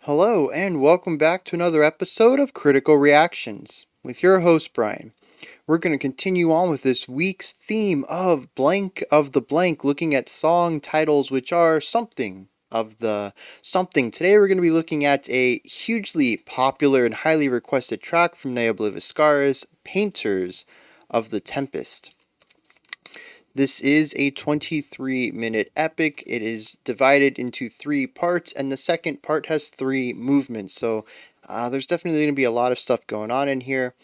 Hello, and welcome back to another episode of Critical Reactions with your host, Bryan. We're going to continue on with this week's theme of Blank of the Blank, looking at song titles which are something of the something. Today we're going to be looking at a hugely popular and highly requested track from Ne Obliviscaris, Painters of the Tempest. This is a 23-minute epic. It is divided into 3 parts, and the second part has 3 movements. So there's definitely going to be a lot of stuff going on in here.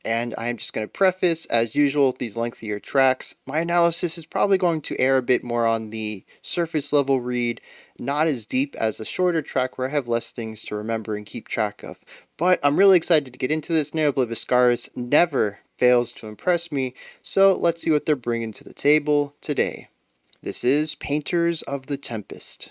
And I'm just going to preface, as usual, with these lengthier tracks. My analysis is probably going to err a bit more on the surface level read, not as deep as a shorter track where I have less things to remember and keep track of. But I'm really excited to get into this. Ne Obliviscaris never fails to impress me, so let's see what they're bringing to the table today. This is Painters of the Tempest.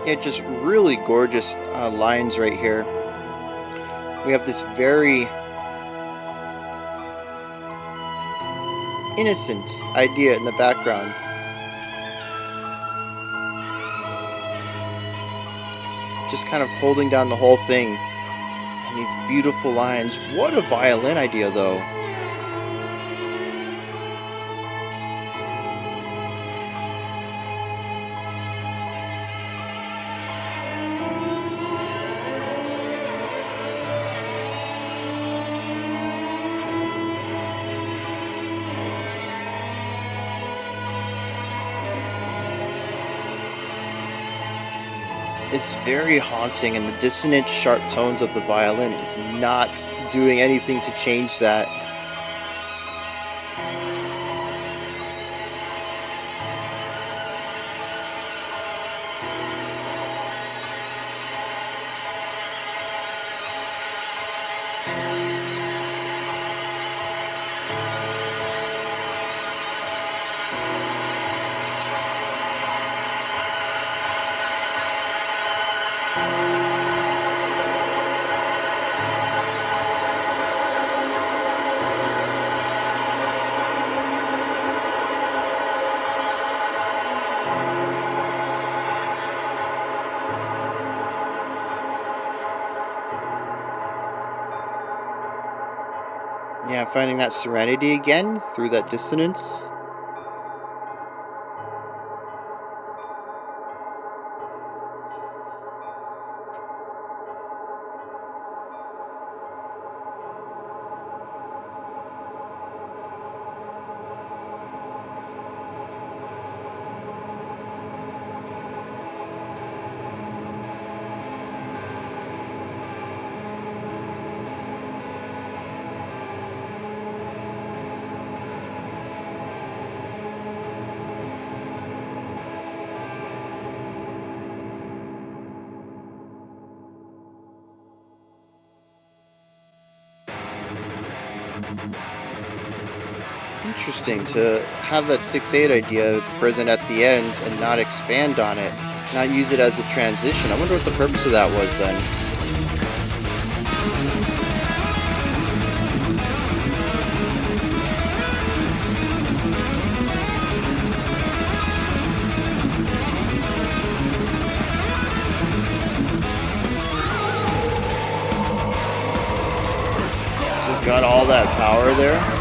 Yeah, just really gorgeous lines right here. We have this very innocent idea in the background. Just kind of holding down the whole thing. And these beautiful lines. What a violin idea, though. It's very haunting, and the dissonant, sharp tones of the violin is not doing anything to change that. Yeah, finding that serenity again through that dissonance. Interesting to have that 6/8 idea present at the end and not expand on it, not use it as a transition. I wonder what the purpose of that was then. Just got all that power there.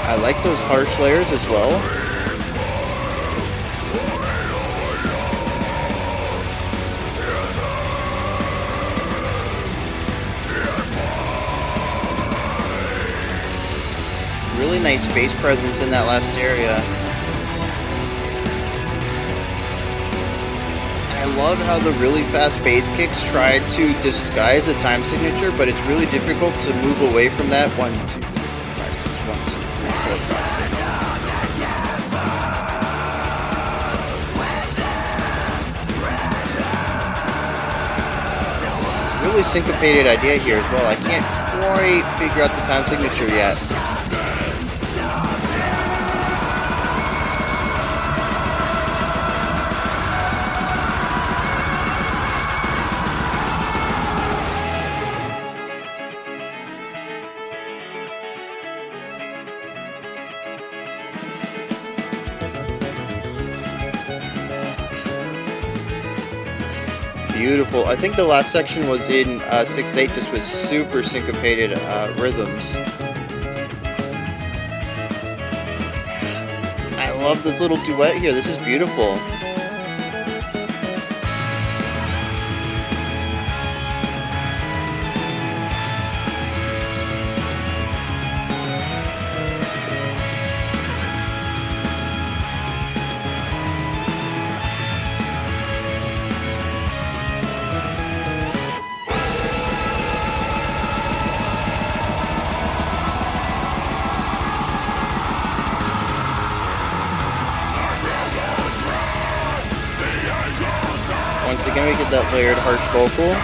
I like those harsh layers as well. nice bass presence in that last area. I love how the really fast bass kicks try to disguise a time signature, but it's really difficult to move away from that. 1, 2, 3, 4, 5, 6, 1, 2, 3, 4, 5, 6. Really syncopated idea here as well. I can't quite figure out the time signature yet. Beautiful. I think the last section was in 6/8, just with super syncopated rhythms. I love this little duet here. This is beautiful. Once again, we get that layered harsh vocal.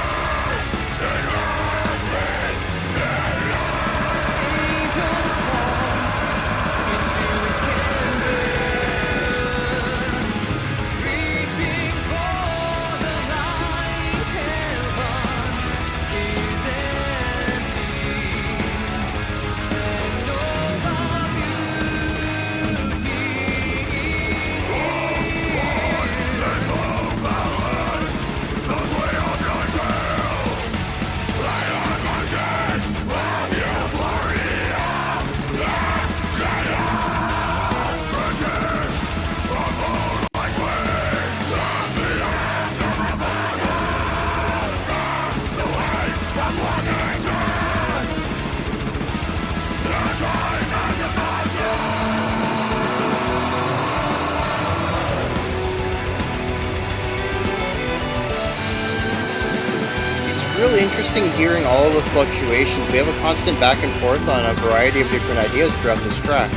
Really interesting hearing all of the fluctuations. We have a constant back and forth on a variety of different ideas throughout this track.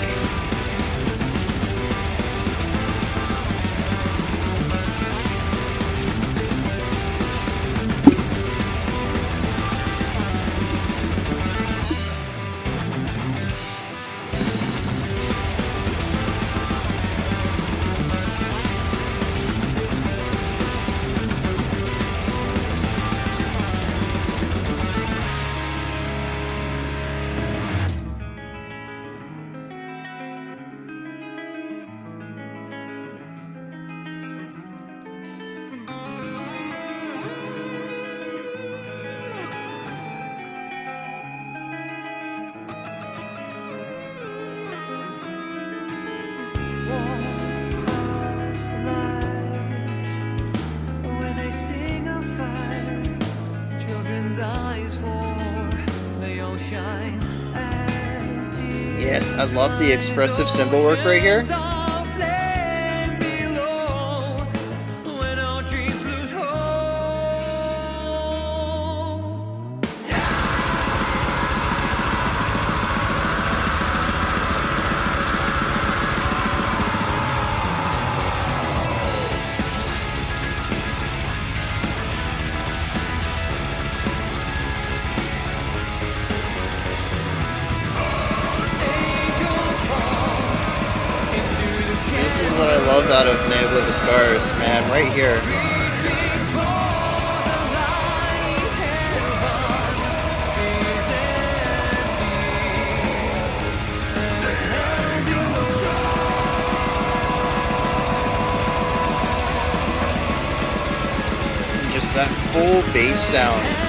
Yes, I love the expressive cymbal work right here. What I loved out of Ne Obliviscaris, man, right here. Just that full bass sound.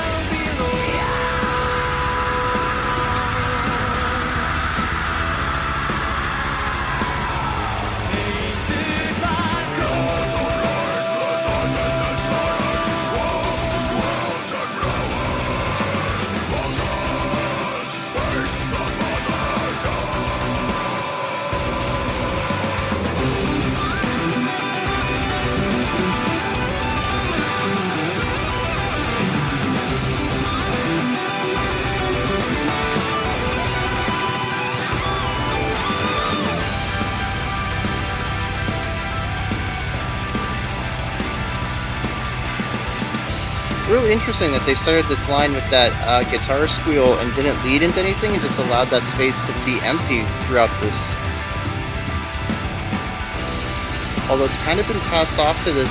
really interesting that they started this line with that guitar squeal and didn't lead into anything and just allowed that space to be empty throughout this. Although it's kind of been passed off to this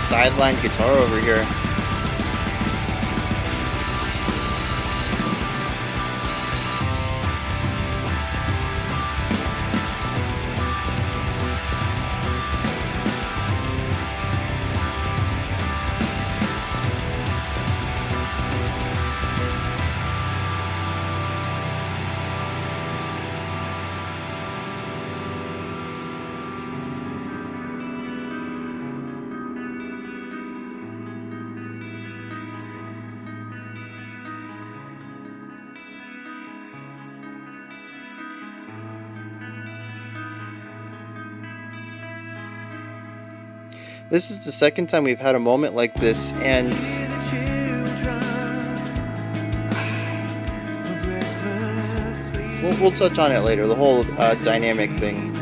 sideline guitar over here. This is the second time we've had a moment like this, and we'll touch on it later, the whole dynamic thing.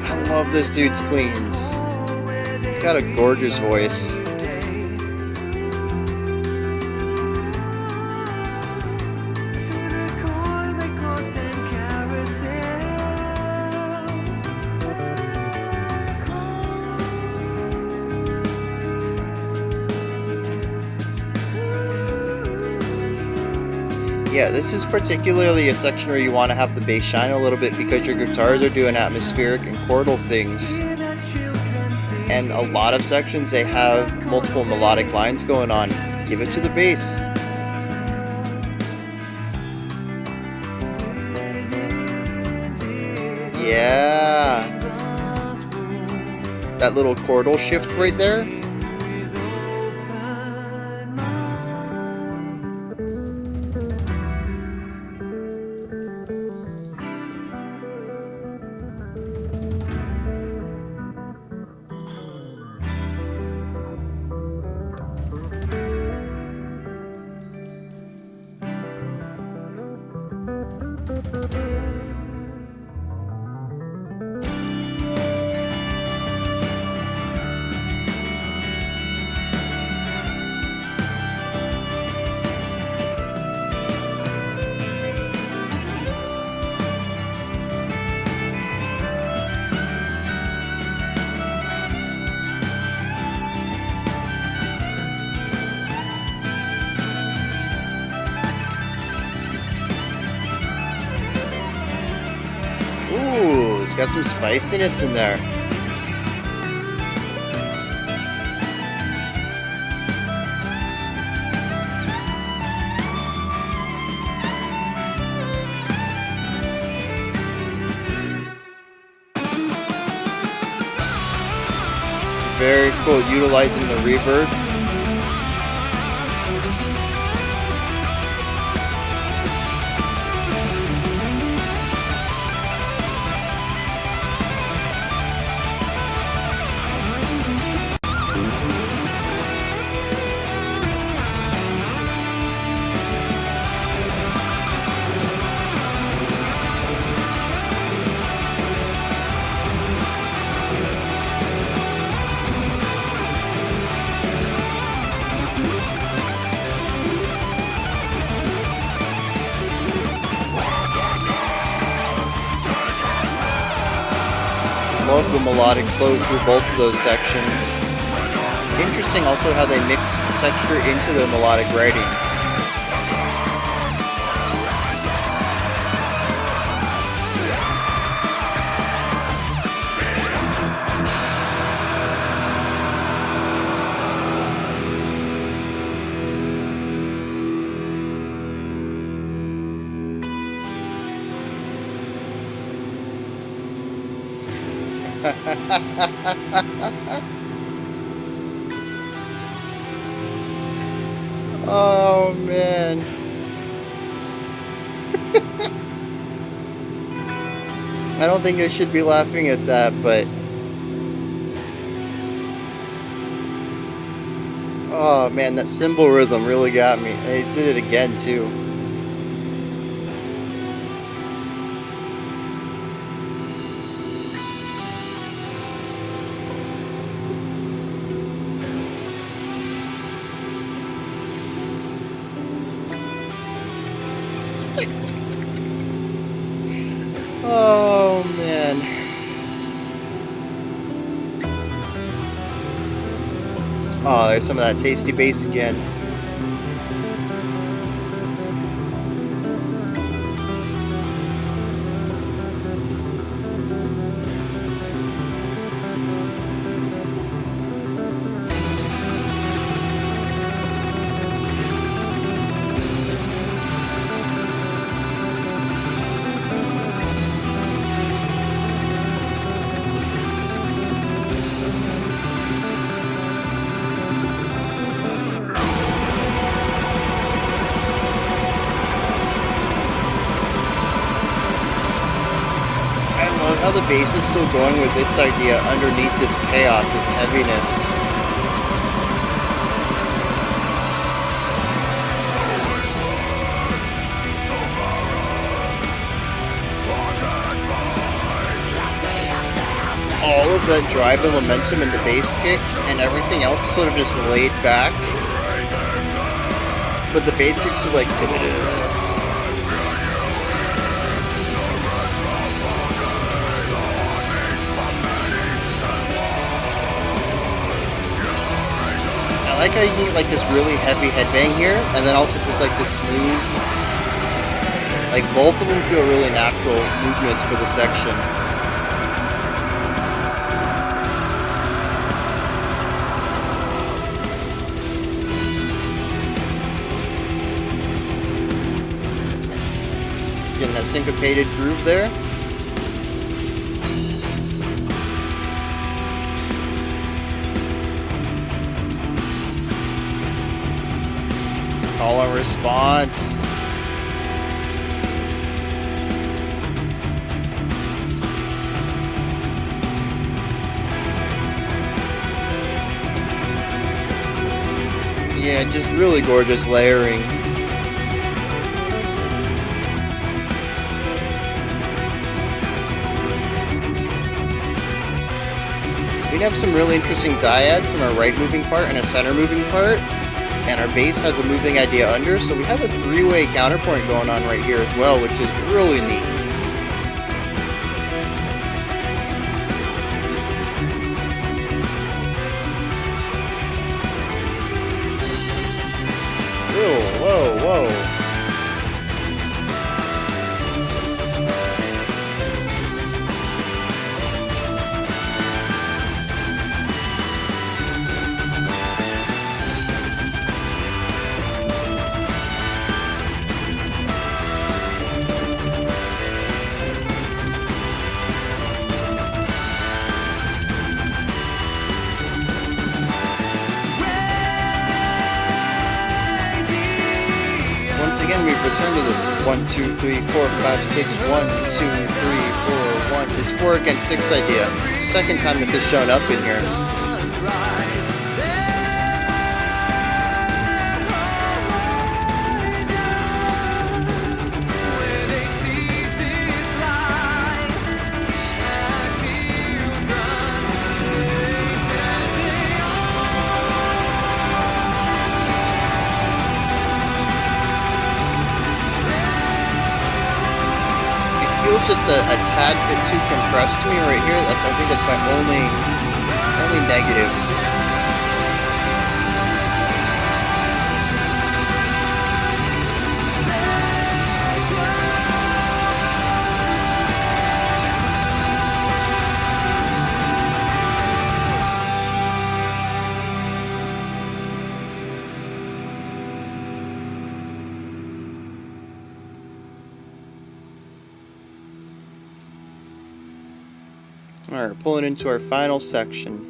I love this dude's cleans. He's got a gorgeous voice. Yeah, this is particularly a section where you want to have the bass shine a little bit because your guitars are doing atmospheric and chordal things. And a lot of sections, they have multiple melodic lines going on. Give it to the bass. Yeah. That little chordal shift right there. Ooh, it's got some spiciness in there. Very cool, utilizing the reverb. Love the melodic flow through both of those sections. Interesting also how they mix texture into their melodic writing. Oh man. I don't think I should be laughing at that, but... Oh man, that cymbal rhythm really got me. They did it again, too. Oh man. Oh, there's some of that tasty bass again. How the bass is still going with its idea underneath this chaos, this heaviness. All of that drive and momentum in the bass kicks and everything else is sort of just laid back. But the bass kicks are like... I like how you need like this really heavy headbang here, and then also just like this smooth. Like both of them feel really natural movements for the section. Getting that syncopated groove there. Call and response. Yeah, just really gorgeous layering. We have some really interesting dyads on our right moving part and a center moving part. And our bass has a moving idea under, so we have a three-way counterpoint going on right here as well, which is really neat. Whoa, whoa, whoa. Again, we've returned to the 1, 2, 3, 4, 5, 6, 1, 2, 3, 4, 1. This 4 against 6 idea. Second time this has shown up in here. Just a tad bit too compressed to me right here. I think that's my only negative. Alright, pulling into our final section.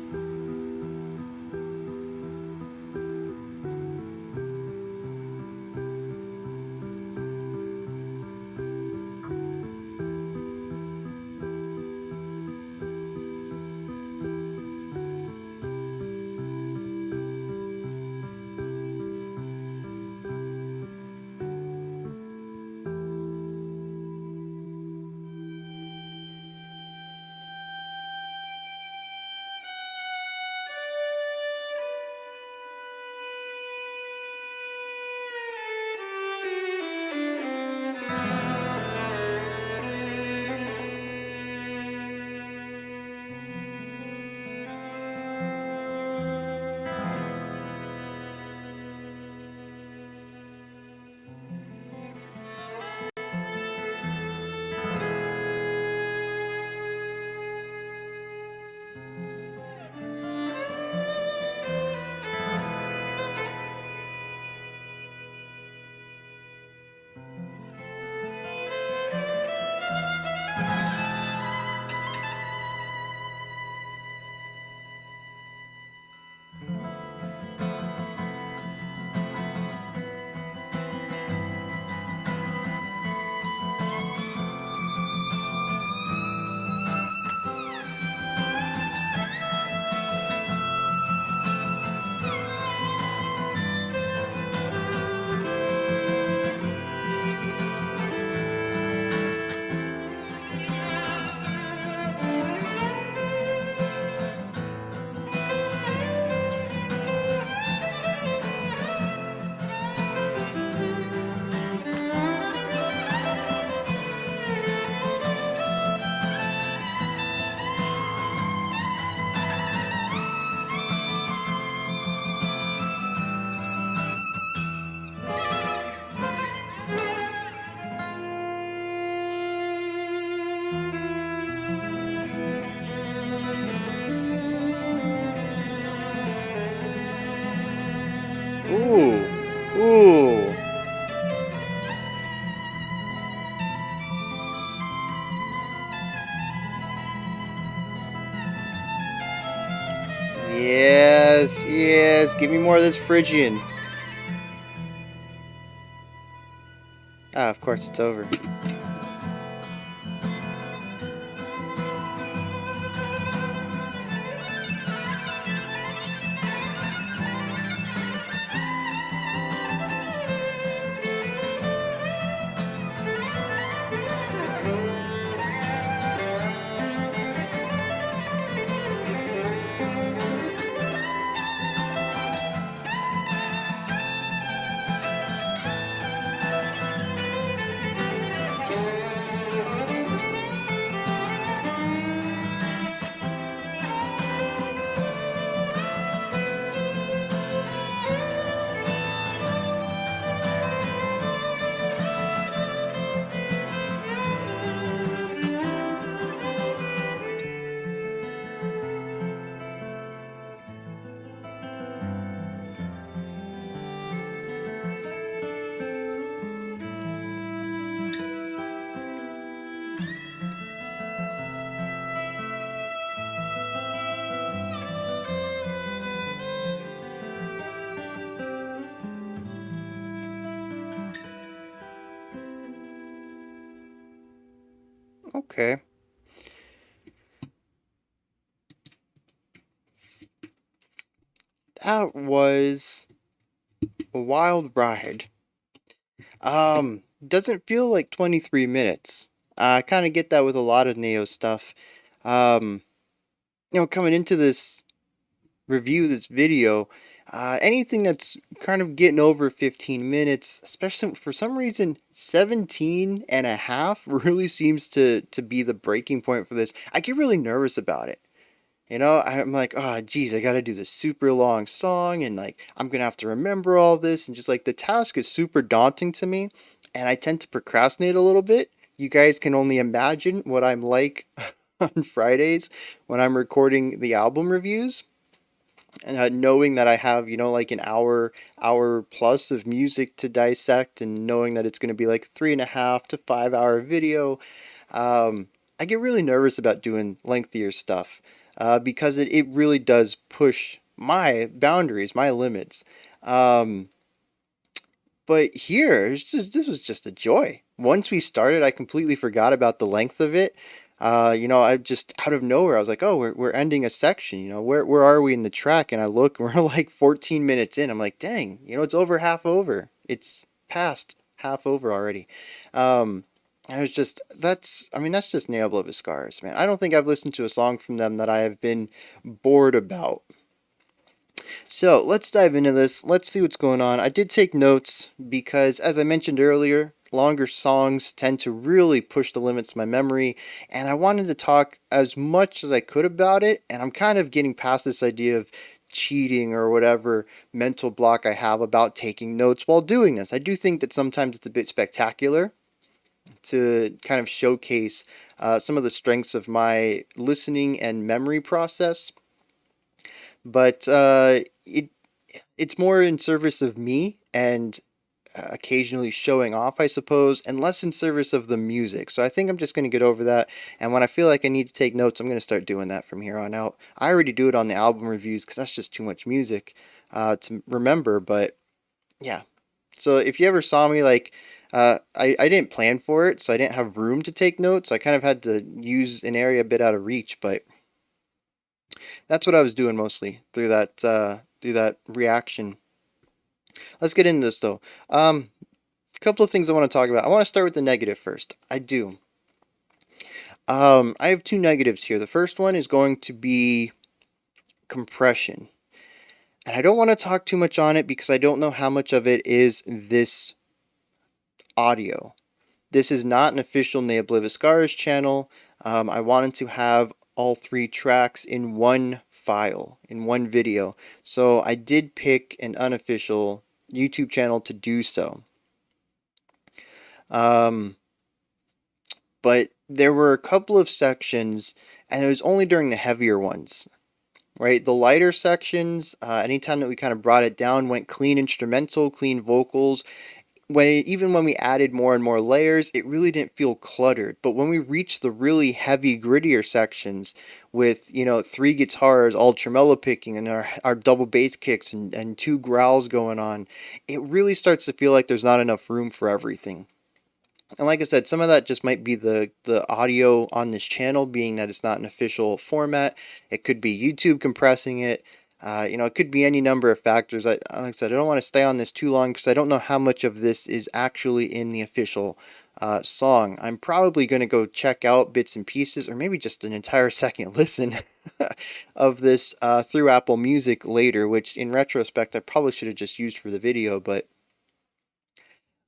Yes, yes. Give me more of this Phrygian. Ah, of course it's over. Okay. That was a wild ride. Doesn't feel like 23 minutes. I kind of get that with a lot of Neo stuff. Um, Coming into this review, this video, anything that's kind of getting over 15 minutes, especially for some reason, 17 and a half really seems to be the breaking point for this. I get really nervous about it. I'm like, oh, geez, I got to do this super long song, and like, I'm going to have to remember all this. And just like, the task is super daunting to me, and I tend to procrastinate a little bit. You guys can only imagine what I'm like on Fridays when I'm recording the album reviews. And knowing that I have, like an hour plus of music to dissect, and knowing that it's going to be like 3.5 to 5 hour video, I get really nervous about doing lengthier stuff because it really does push my boundaries, my limits. Um, but here, this was just a joy. Once we started, I completely forgot about the length of it. I just out of nowhere, I was like, oh, we're ending a section. Where are we in the track? And I look, we're like 14 minutes in. I'm like, dang, it's over half over. It's past half over already. Um, I was just that's just Ne Obliviscaris, man. I don't think I've listened to a song from them that I have been bored about. So let's dive into this. Let's see what's going on. I did take notes because, as I mentioned earlier, longer songs tend to really push the limits of my memory, and I wanted to talk as much as I could about it. And I'm kind of getting past this idea of cheating or whatever mental block I have about taking notes while doing this. I do think that sometimes it's a bit spectacular to kind of showcase some of the strengths of my listening and memory process, but it's more in service of me and occasionally showing off, I suppose, and less in service of the music. So I think I'm just going to get over that. And when I feel like I need to take notes, I'm going to start doing that from here on out. I already do it on the album reviews because that's just too much music to remember. But yeah. So if you ever saw me, like, I didn't plan for it, so I didn't have room to take notes. I kind of had to use an area a bit out of reach, but that's what I was doing mostly through that reaction. Let's get into this though. A couple of things I want to talk about. I want to start with the negative first. I do. I have two negatives here. The first one is going to be compression. And I don't want to talk too much on it because I don't know how much of it is this audio. This is not an official Ne Obliviscaris channel. I wanted to have all three tracks in one file, in one video. So I did pick an unofficial YouTube channel to do so. But there were a couple of sections, and it was only during the heavier ones, right? The lighter sections, anytime that we kind of brought it down, went clean instrumental, clean vocals, even when we added more and more layers, it really didn't feel cluttered. But when we reached the really heavy, grittier sections with, three guitars all tremolo picking and our double bass kicks and two growls going on, it really starts to feel like there's not enough room for everything. And like I said, some of that just might be the audio on this channel, being that it's not an official format. It could be YouTube compressing it. It could be any number of factors. Like I said, I don't want to stay on this too long because I don't know how much of this is actually in the official song. I'm probably going to go check out bits and pieces, or maybe just an entire second listen of this through Apple Music later, which in retrospect I probably should have just used for the video, but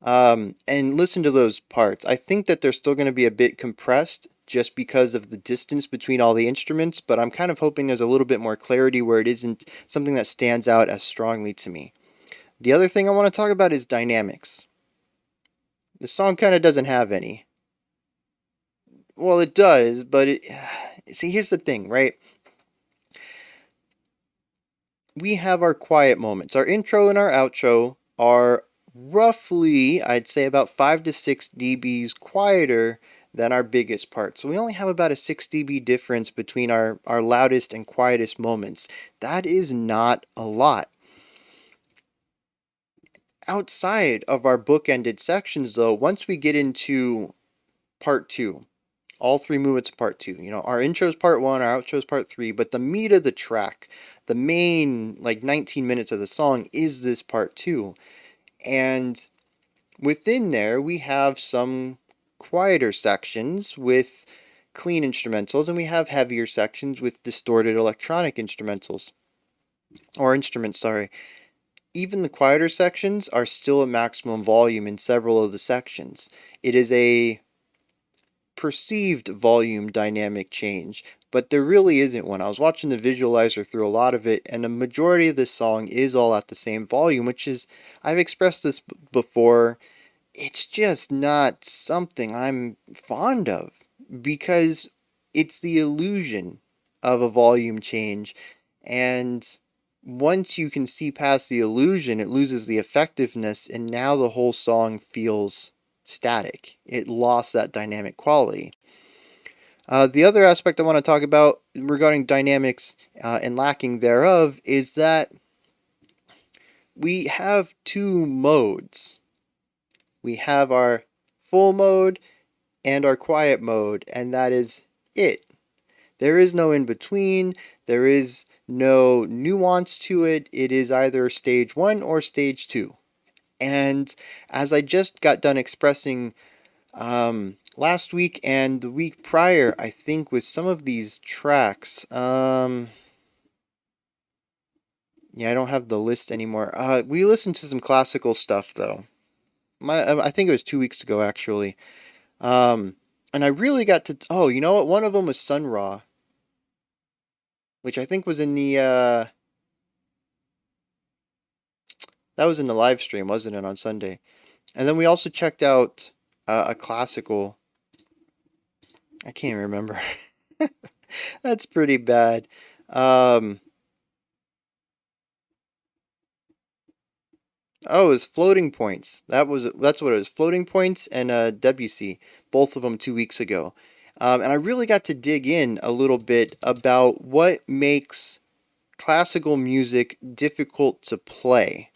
and listen to those parts. I think that they're still going to be a bit compressed just because of the distance between all the instruments, but I'm kind of hoping there's a little bit more clarity where it isn't something that stands out as strongly to me. The other thing I want to talk about is dynamics. The song kind of doesn't have any. Well, it does, but see, here's the thing, right? We have our quiet moments. Our intro and our outro are roughly, I'd say, about 5 to 6 dBs quieter than our biggest part. So we only have about a 6 dB difference between our loudest and quietest moments. That is not a lot. Outside of our bookended sections, though, once we get into part 2, all three movements of part 2, our intro is part 1, our outro is part 3, but the meat of the track, the main 19 minutes of the song, is this part 2. And within there, we have some quieter sections with clean instrumentals, and we have heavier sections with distorted electronic instrumentals. Or instruments, sorry. Even the quieter sections are still at maximum volume in several of the sections. It is a perceived volume dynamic change, but there really isn't one. I was watching the visualizer through a lot of it, and the majority of this song is all at the same volume, which is, I've expressed this before, it's just not something I'm fond of, because it's the illusion of a volume change, and once you can see past the illusion, it loses the effectiveness, and now the whole song feels static. It lost that dynamic quality. The other aspect I want to talk about regarding dynamics and lacking thereof is that we have two modes. We have our full mode and our quiet mode, and that is it. There is no in between. There is no nuance to it. It is either stage 1 or stage 2. And as I just got done expressing last week and the week prior, I think, with some of these tracks, yeah, I don't have the list anymore. We listened to some classical stuff, though. I think it was 2 weeks ago, actually. And I really got to... Oh, you know what? One of them was Sun Ra, which I think was in the... that was in the live stream, wasn't it, on Sunday? And then we also checked out a classical... I can't even remember. That's pretty bad. Oh, it was Floating Points. That's what it was. Floating Points and WC, both of them 2 weeks ago. And I really got to dig in a little bit about what makes classical music difficult to play,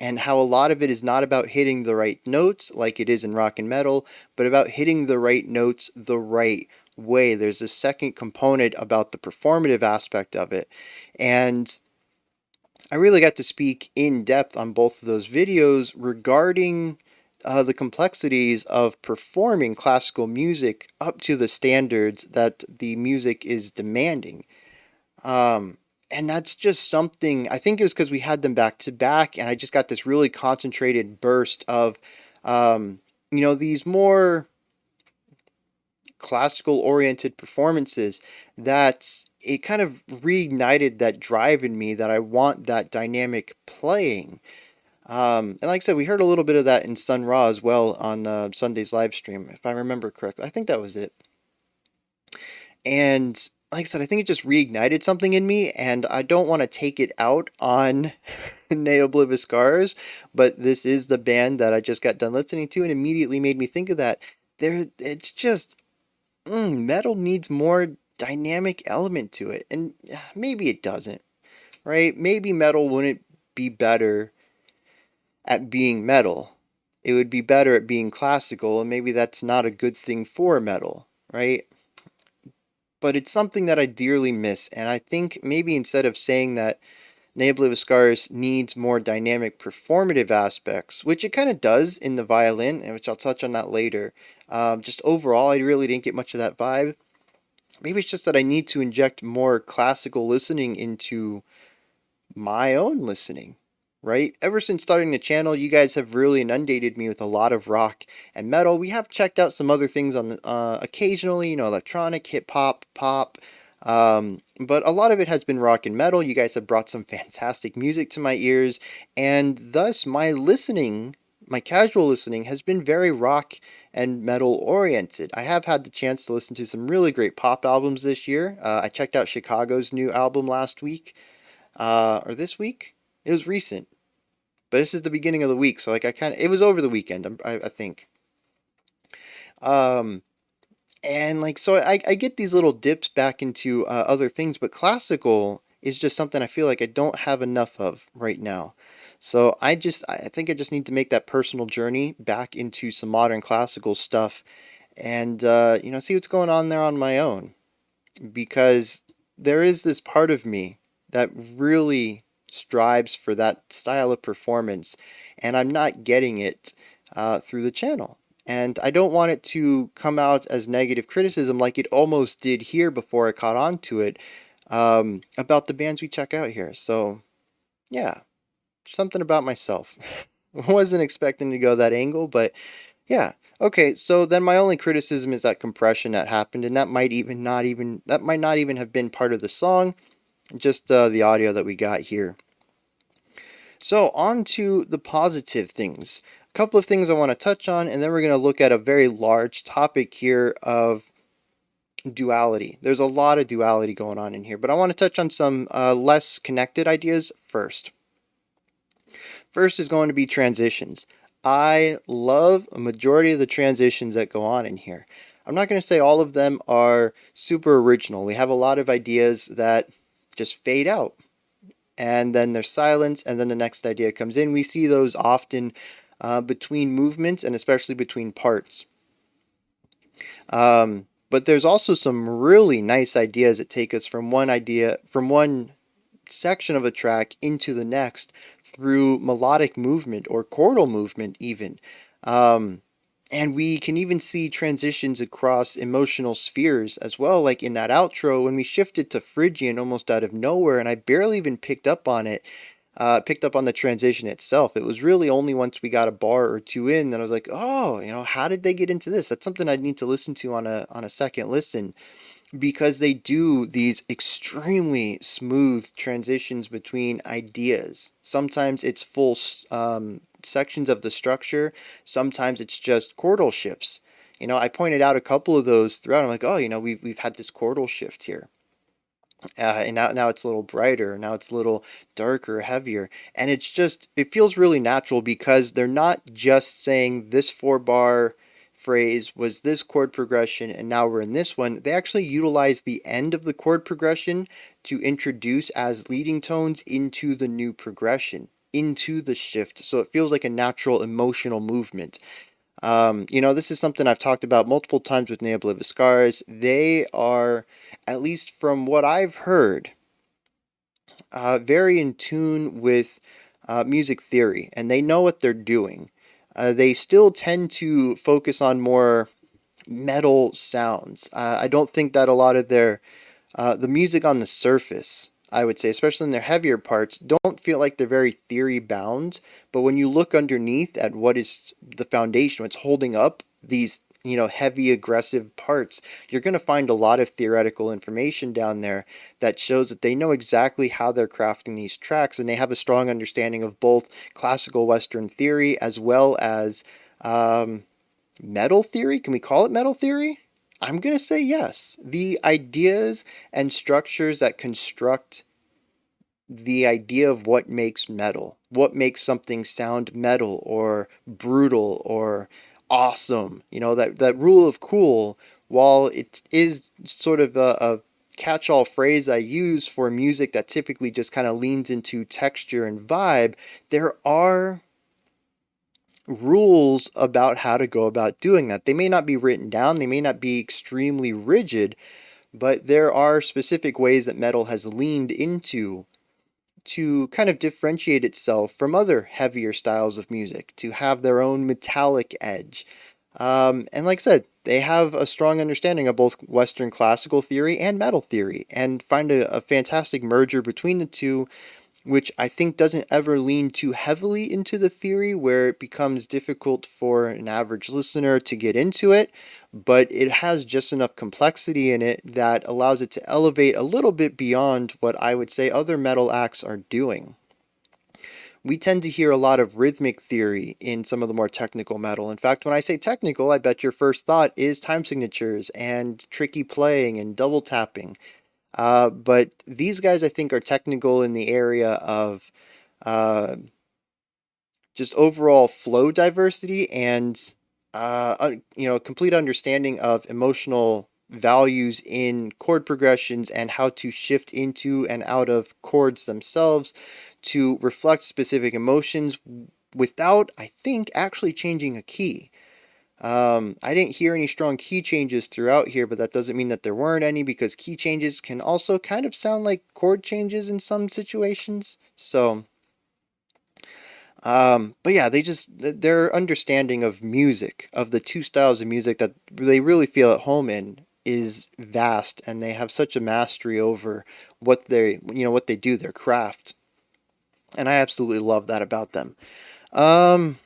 and how a lot of it is not about hitting the right notes like it is in rock and metal, but about hitting the right notes the right way. There's a second component about the performative aspect of it. And I really got to speak in depth on both of those videos regarding the complexities of performing classical music up to the standards that the music is demanding. And that's just something, I think it was because we had them back to back, and I just got this really concentrated burst of, these more classical oriented performances that it kind of reignited that drive in me that I want that dynamic playing. And like I said, we heard a little bit of that in Sun Ra as well on Sunday's live stream, if I remember correctly. I think that was it. And like I said, I think it just reignited something in me, and I don't want to take it out on Ne Obliviscaris, but this is the band that I just got done listening to and immediately made me think of that. It's just metal needs more dynamic element to it, and maybe it doesn't, right? Maybe metal wouldn't be better at being metal. It would be better at being classical, and maybe that's not a good thing for metal, right? But it's something that I dearly miss, and I think maybe instead of saying that Ne Obliviscaris needs more dynamic performative aspects, which it kind of does in the violin, and which I'll touch on that later. Just overall, I really didn't get much of that vibe. Maybe it's just that I need to inject more classical listening into my own listening, right? Ever since starting the channel, you guys have really inundated me with a lot of rock and metal. We have checked out some other things on the, occasionally, electronic, hip hop, pop. But a lot of it has been rock and metal. You guys have brought some fantastic music to my ears, and thus my casual listening has been very rock and metal oriented. I have had the chance to listen to some really great pop albums this year. I checked out Chicago's new album last week, or this week. It was recent, but this is the beginning of the week, so like it was over the weekend. I think. Um, and like so I get these little dips back into other things, but classical is just something I feel like I don't have enough of right now. So I think I just need to make that personal journey back into some modern classical stuff, and see what's going on there on my own, because there is this part of me that really strives for that style of performance, and I'm not getting it through the channel. And I don't want it to come out as negative criticism like it almost did here before I caught on to it, about the bands we check out here. So, yeah, something about myself. Wasn't expecting to go that angle, but yeah. Okay, so then my only criticism is that compression that happened, and that might not even have been part of the song, just the audio that we got here. So on to the positive things. A couple of things I want to touch on, and then we're going to look at a very large topic here of duality. There's a lot of duality going on in here, but I want to touch on some less connected ideas first. First is going to be transitions. I love a majority of the transitions that go on in here. I'm not going to say all of them are super original. We have a lot of ideas that just fade out, and then there's silence, and then the next idea comes in. We see those often between movements, and especially between parts. But there's also some really nice ideas that take us from one section of a track into the next through melodic movement or chordal movement even. And we can even see transitions across emotional spheres as well, like in that outro when we shifted to Phrygian almost out of nowhere, and I barely even picked up on the transition itself. It was really only once we got a bar or two in that I was like, oh, how did they get into this? That's something I'd need to listen to on a second listen, because they do these extremely smooth transitions between ideas. Sometimes it's full sections of the structure. Sometimes it's just chordal shifts. I pointed out a couple of those throughout. I'm like, oh, we've had this chordal shift here. And now it's a little brighter. Now it's a little darker, heavier. And it feels really natural because they're not just saying this 4-bar phrase was this chord progression and now we're in this one. They actually utilize the end of the chord progression to introduce as leading tones into the new progression, into the shift. So it feels like a natural emotional movement. This is something I've talked about multiple times with Ne Obliviscaris. They are, at least from what I've heard, very in tune with music theory, and they know what they're doing. They still tend to focus on more metal sounds. I don't think that a lot of the music on the surface, I would say, especially in their heavier parts, don't feel like they're very theory bound. But when you look underneath at what is the foundation, what's holding up these, heavy, aggressive parts, you're going to find a lot of theoretical information down there that shows that they know exactly how they're crafting these tracks, and they have a strong understanding of both classical Western theory as well as metal theory. Can we call it metal theory? I'm going to say yes. The ideas and structures that construct the idea of what makes metal, what makes something sound metal or brutal or awesome, that rule of cool, while it is sort of a catch-all phrase I use for music that typically just kind of leans into texture and vibe, there are rules about how to go about doing that. They may not be written down, they may not be extremely rigid, but there are specific ways that metal has leaned into to kind of differentiate itself from other heavier styles of music, to have their own metallic edge. And like I said, they have a strong understanding of both Western classical theory and metal theory, and find a fantastic merger between the two, which I think doesn't ever lean too heavily into the theory where it becomes difficult for an average listener to get into it, but it has just enough complexity in it that allows it to elevate a little bit beyond what I would say other metal acts are doing. We tend to hear a lot of rhythmic theory in some of the more technical metal. In fact, when I say technical, I bet your first thought is time signatures and tricky playing and double tapping. But these guys, I think, are technical in the area of uh, just overall flow diversity and complete understanding of emotional values in chord progressions and how to shift into and out of chords themselves to reflect specific emotions without, I think, actually changing a key. I didn't hear any strong key changes throughout here, but that doesn't mean that there weren't any, because key changes can also kind of sound like chord changes in some situations. So, but yeah, their understanding of music, of the two styles of music that they really feel at home in, is vast, and they have such a mastery over what they do, their craft. And I absolutely love that about them. Um,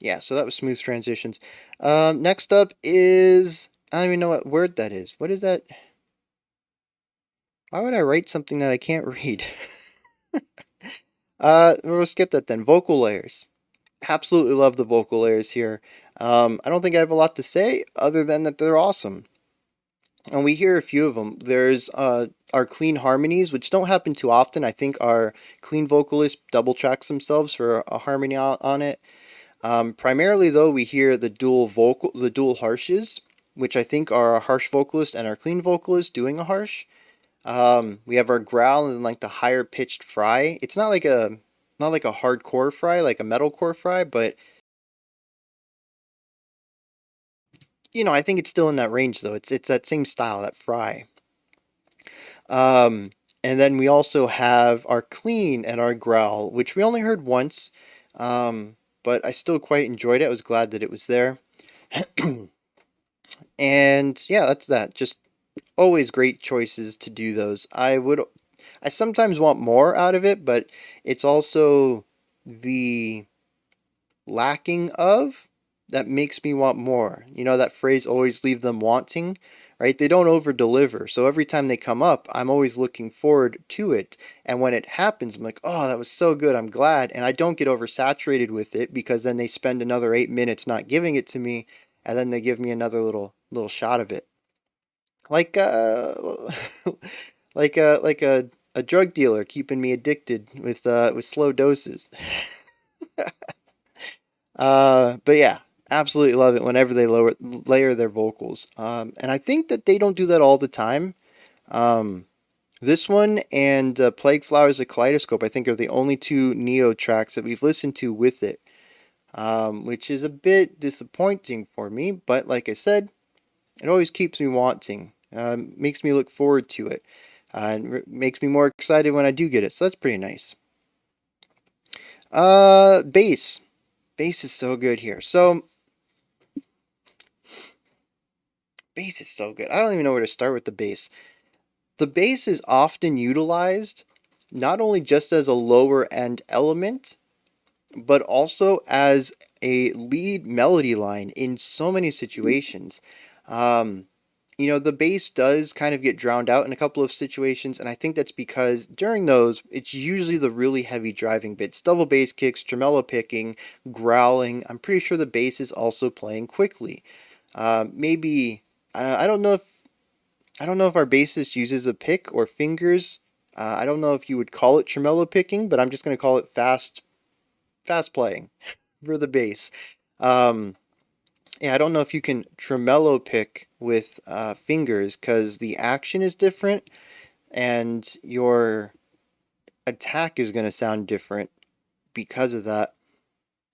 Yeah, so that was smooth transitions. Next up is, I don't even know what word that is. What is that? Why would I write something that I can't read? We'll skip that then. Vocal layers. Absolutely love the vocal layers here. I don't think I have a lot to say other than that they're awesome. And we hear a few of them. There's our clean harmonies, which don't happen too often. I think our clean vocalist double tracks themselves for a harmony on it. Primarily, though, we hear the dual harshes, which I think are a harsh vocalist and our clean vocalist doing a harsh. We have our growl and like the higher pitched fry. It's not like a hardcore fry, like a metalcore fry, but I think it's still in that range though. It's that same style, that fry. Um, and then we also have our clean and our growl, which we only heard once, but I still quite enjoyed it. I was glad that it was there. And yeah, that's that. Just always great choices to do those. I sometimes want more out of it, but it's also the lacking of that makes me want more. That phrase, always leave them wanting, right? They don't over deliver. So every time they come up, I'm always looking forward to it. And when it happens, I'm like, oh, that was so good. I'm glad. And I don't get oversaturated with it, because then they spend another 8 minutes not giving it to me. And then they give me another little shot of it. Like like a drug dealer keeping me addicted with slow doses. But yeah, absolutely love it whenever they layer their vocals. And I think that they don't do that all the time. This one and Plague Flowers of Kaleidoscope, I think, are the only two Neo tracks that we've listened to with it, which is a bit disappointing for me. But like I said, it always keeps me wanting. Makes me look forward to it. And makes me more excited when I do get it. So that's pretty nice. Bass. Bass is so good here. So, bass is so good. I don't even know where to start with the bass. The bass is often utilized not only just as a lower end element, but also as a lead melody line in so many situations. Um, the bass does kind of get drowned out in a couple of situations, and I think that's because during those, it's usually the really heavy driving bits, double bass kicks, tremolo picking, growling. I'm pretty sure the bass is also playing quickly. Maybe I don't know if our bassist uses a pick or fingers. I don't know if you would call it tremolo picking, but I'm just going to call it fast playing for the bass. Um, yeah, I don't know if you can tremolo pick with fingers because the action is different and your attack is going to sound different because of that.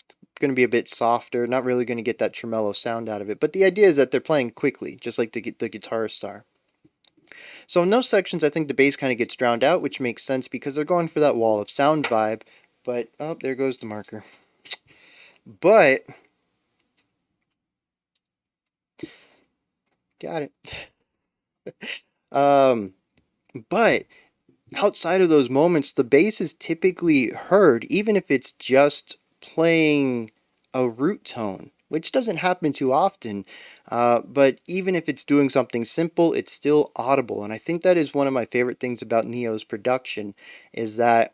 It's going to be a bit softer, not really going to get that tremolo sound out of it. But the idea is that they're playing quickly, just like the guitarists are. So in those sections, I think the bass kind of gets drowned out, which makes sense because they're going for that wall of sound vibe. But, oh, there goes the marker. But, got it. um, but outside of those moments, the bass is typically heard, even if it's just playing a root tone, which doesn't happen too often. But even if it's doing something simple, it's still audible. And I think that is one of my favorite things about Neo's production, is that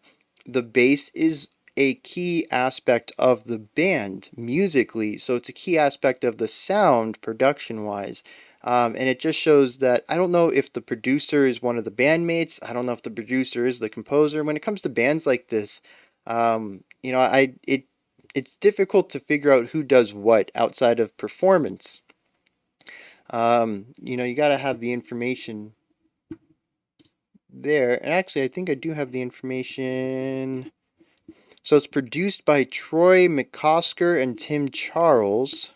the bass is a key aspect of the band musically. So it's a key aspect of the sound production wise. And it just shows that I don't know if the producer is one of the bandmates. I don't know if the producer is the composer. When it comes to bands like this, it's difficult to figure out who does what outside of performance. You got to have the information there. And actually, I think I do have the information. So it's produced by Troy McCosker and Tim Charles.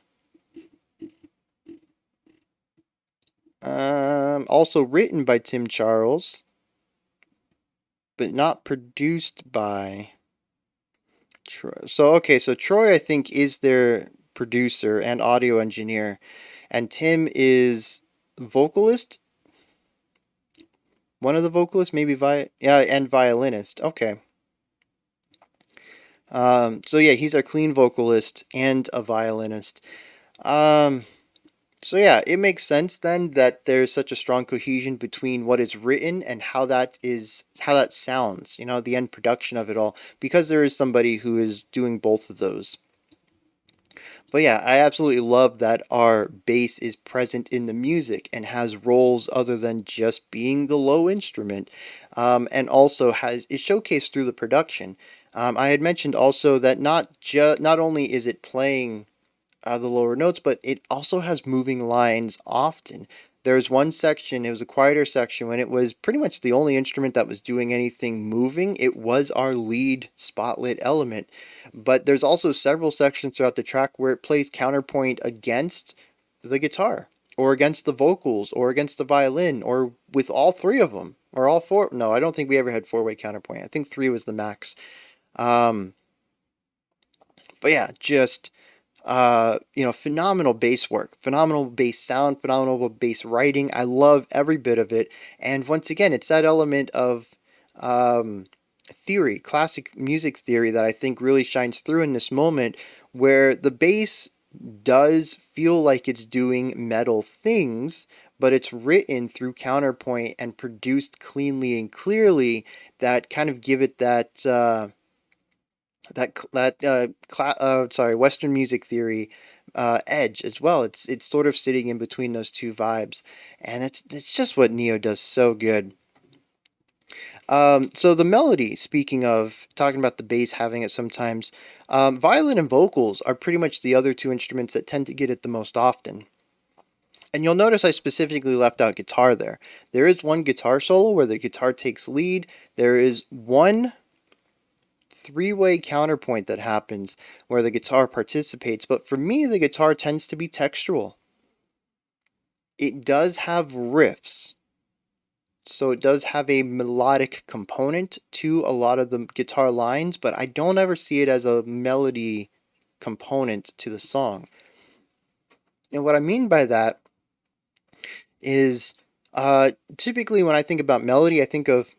Also written by Tim Charles, but not produced by Troy. So Troy, I think, is their producer and audio engineer, and Tim is vocalist. One of the vocalists, maybe and violinist. Okay. So yeah, he's our clean vocalist and a violinist. So yeah, it makes sense then that there's such a strong cohesion between what is written and how that sounds, the end production of it all, because there is somebody who is doing both of those. But yeah, I absolutely love that our bass is present in the music and has roles other than just being the low instrument, and also is showcased through the production. I had mentioned also that not only is it playing the lower notes, but it also has moving lines often. There's one section, it was a quieter section, when it was pretty much the only instrument that was doing anything moving. It was our lead spotlit element. But there's also several sections throughout the track where it plays counterpoint against the guitar, or against the vocals, or against the violin, or with all three of them, or all four. No, I don't think we ever had four-way counterpoint. I think three was the max. But yeah, just phenomenal bass work, phenomenal bass sound, phenomenal bass writing. I love every bit of it. And once again, it's that element of theory, classic music theory, that I think really shines through in this moment, where the bass does feel like it's doing metal things, but it's written through counterpoint and produced cleanly and clearly, that kind of give it that Western music theory edge as well. It's sort of sitting in between those two vibes, and it's just what Neo does so good. So the melody, speaking of talking about the bass having it sometimes, violin and vocals are pretty much the other two instruments that tend to get it the most often. And you'll notice I specifically left out guitar there. There is one guitar solo where the guitar takes lead. There is one three-way counterpoint that happens where the guitar participates, but for me the guitar tends to be textual. It does have riffs, so it does have a melodic component to a lot of the guitar lines, but I don't ever see it as a melody component to the song. And what I mean by that is typically when I think about melody, I think of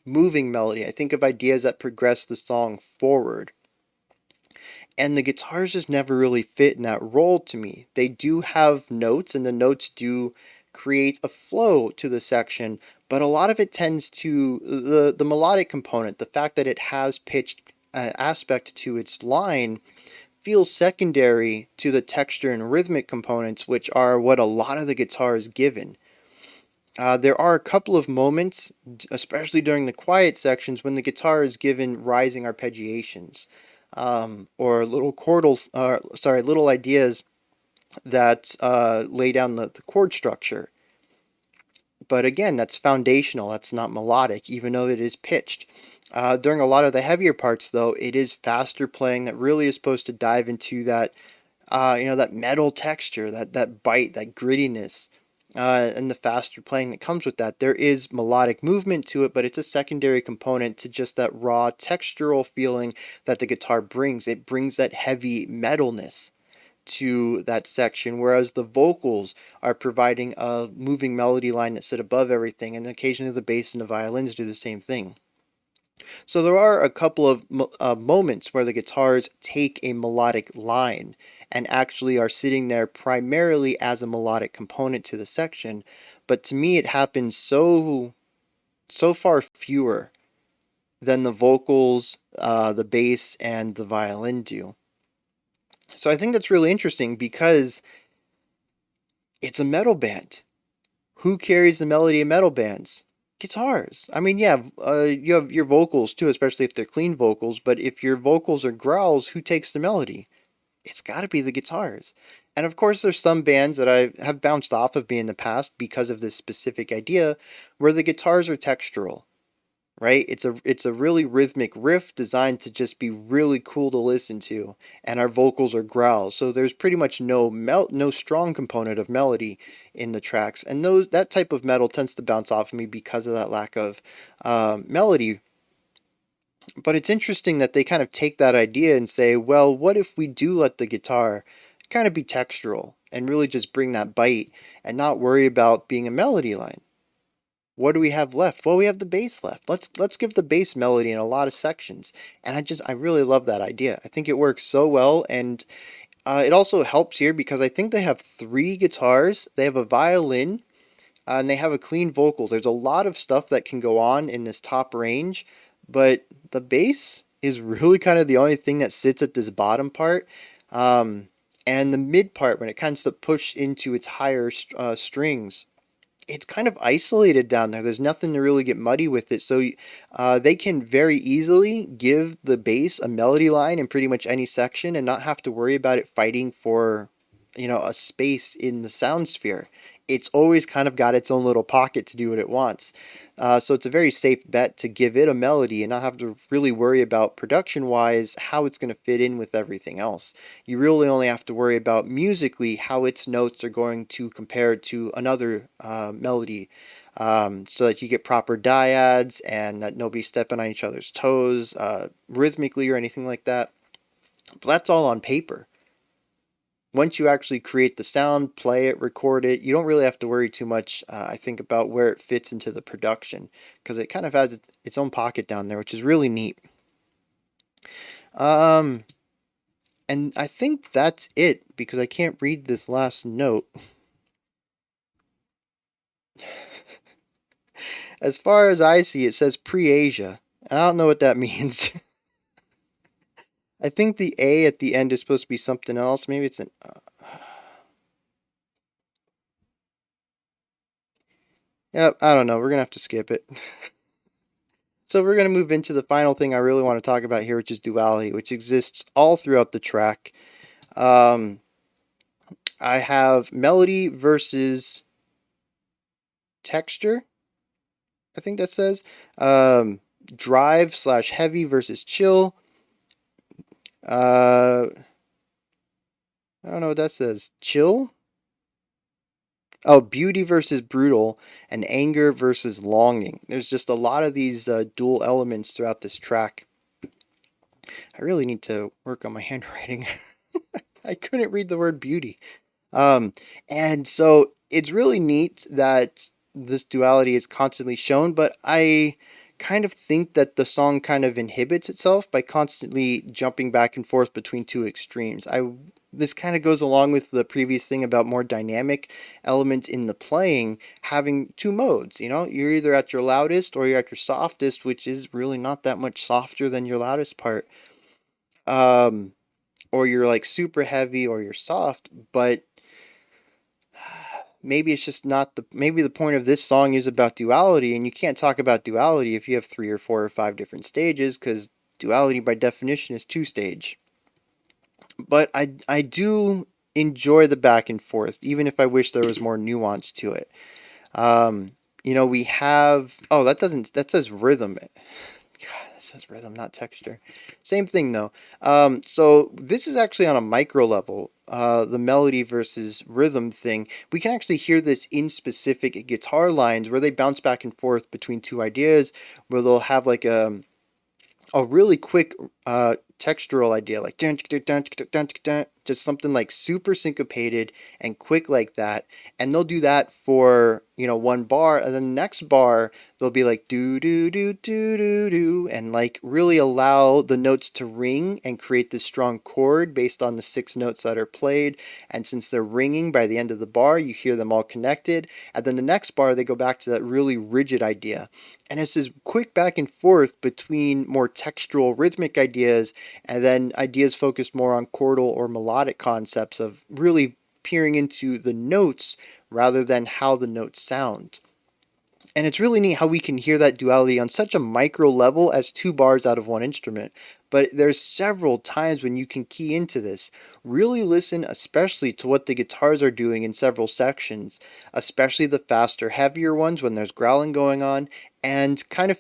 moving melody. I think of ideas that progress the song forward. and the guitars just never really fit in that role to me. They do have notes, and the notes do create a flow to the section, but a lot of it tends to the melodic component, the fact that it has pitched aspect to its line feels secondary to the texture and rhythmic components, which are what a lot of the guitar is given. There are a couple of moments, especially during the quiet sections, when the guitar is given rising arpeggiations, or little little ideas that lay down the chord structure. But again, that's foundational. That's not melodic, even though it is pitched. During a lot of the heavier parts, though, it is faster playing that really is supposed to dive into that, that metal texture, that bite, that grittiness, and the faster playing that comes with that. There is melodic movement to it, but it's a secondary component to just that raw textural feeling that the guitar brings. It brings that heavy metalness to that section, whereas the vocals are providing a moving melody line that sit above everything, and occasionally the bass and the violins do the same thing. So there are a couple of moments where the guitars take a melodic line and actually are sitting there primarily as a melodic component to the section, but to me it happens so far fewer than the vocals, the bass, and the violin do. So I think that's really interesting because it's a metal band. Who carries the melody in metal bands? Guitars. I mean, yeah, you have your vocals too, especially if they're clean vocals, but if your vocals are growls, who takes the melody? It's got to be the guitars. And of course, there's some bands that I have bounced off of me in the past because of this specific idea where the guitars are textural, right? It's a really rhythmic riff designed to just be really cool to listen to, and our vocals are growls. So there's pretty much no strong component of melody in the tracks, and that type of metal tends to bounce off of me because of that lack of melody. But it's interesting that they kind of take that idea and say, well, what if we do let the guitar kind of be textural and really just bring that bite and not worry about being a melody line? What do we have left? Well, we have the bass left. Let's give the bass melody in a lot of sections. And I really love that idea. I think it works so well, and it also helps here because I think they have 3 guitars. They have a violin, and they have a clean vocal. There's a lot of stuff that can go on in this top range, but the bass is really kind of the only thing that sits at this bottom part. And the mid part, when it comes to push into its higher strings, it's kind of isolated down there. There's nothing to really get muddy with it. So they can very easily give the bass a melody line in pretty much any section and not have to worry about it fighting for, a space in the sound sphere. It's always kind of got its own little pocket to do what it wants. So it's a very safe bet to give it a melody and not have to really worry about production-wise how it's going to fit in with everything else. You really only have to worry about musically how its notes are going to compare to another melody, so that you get proper dyads and that nobody's stepping on each other's toes rhythmically or anything like that. But that's all on paper. Once you actually create the sound, play it, record it, you don't really have to worry too much, I think, about where it fits into the production, because it kind of has its own pocket down there, which is really neat. And I think that's it, because I can't read this last note. As far as I see, it says pre-Asia, and I don't know what that means. I think the A at the end is supposed to be something else. Maybe it's an... Yep, I don't know. We're going to have to skip it. So we're going to move into the final thing I really want to talk about here, which is duality, which exists all throughout the track. I have melody versus texture, I think that says. Drive / heavy versus chill. I don't know what that says. Chill? Oh, beauty versus brutal, and anger versus longing. There's just a lot of these dual elements throughout this track. I really need to work on my handwriting. I couldn't read the word beauty. And so it's really neat that this duality is constantly shown, but I kind of think that the song kind of inhibits itself by constantly jumping back and forth between two extremes. This kind of goes along with the previous thing about more dynamic elements in the playing, having two modes. You're either at your loudest or you're at your softest, which is really not that much softer than your loudest part. Um, or you're like super heavy or you're soft, but maybe it's just not maybe the point of this song is about duality, and you can't talk about duality if you have 3 or 4 or 5 different stages, because duality by definition is two stage. But I do enjoy the back and forth, even if I wish there was more nuance to it. We have, oh, that says rhythm. God, it says rhythm, not texture. Same thing though. So this is actually on a micro level. The melody versus rhythm thing. We can actually hear this in specific guitar lines where they bounce back and forth between two ideas, where they'll have like a really quick textural idea, like dun, dun, dun, dun, dun, dun, just something like super syncopated and quick like that. And they'll do that for, one bar, and then the next bar they'll be like do do do do do do, and like really allow the notes to ring and create this strong chord based on the 6 notes that are played. And since they're ringing, by the end of the bar you hear them all connected. And then the next bar they go back to that really rigid idea. And it's this quick back and forth between more textural rhythmic ideas and then ideas focused more on chordal or melodic concepts of really peering into the notes rather than how the notes sound. And it's really neat how we can hear that duality on such a micro level as 2 bars out of one instrument. But there's several times when you can key into this. Really listen especially to what the guitars are doing in several sections, especially the faster, heavier ones when there's growling going on, and kind of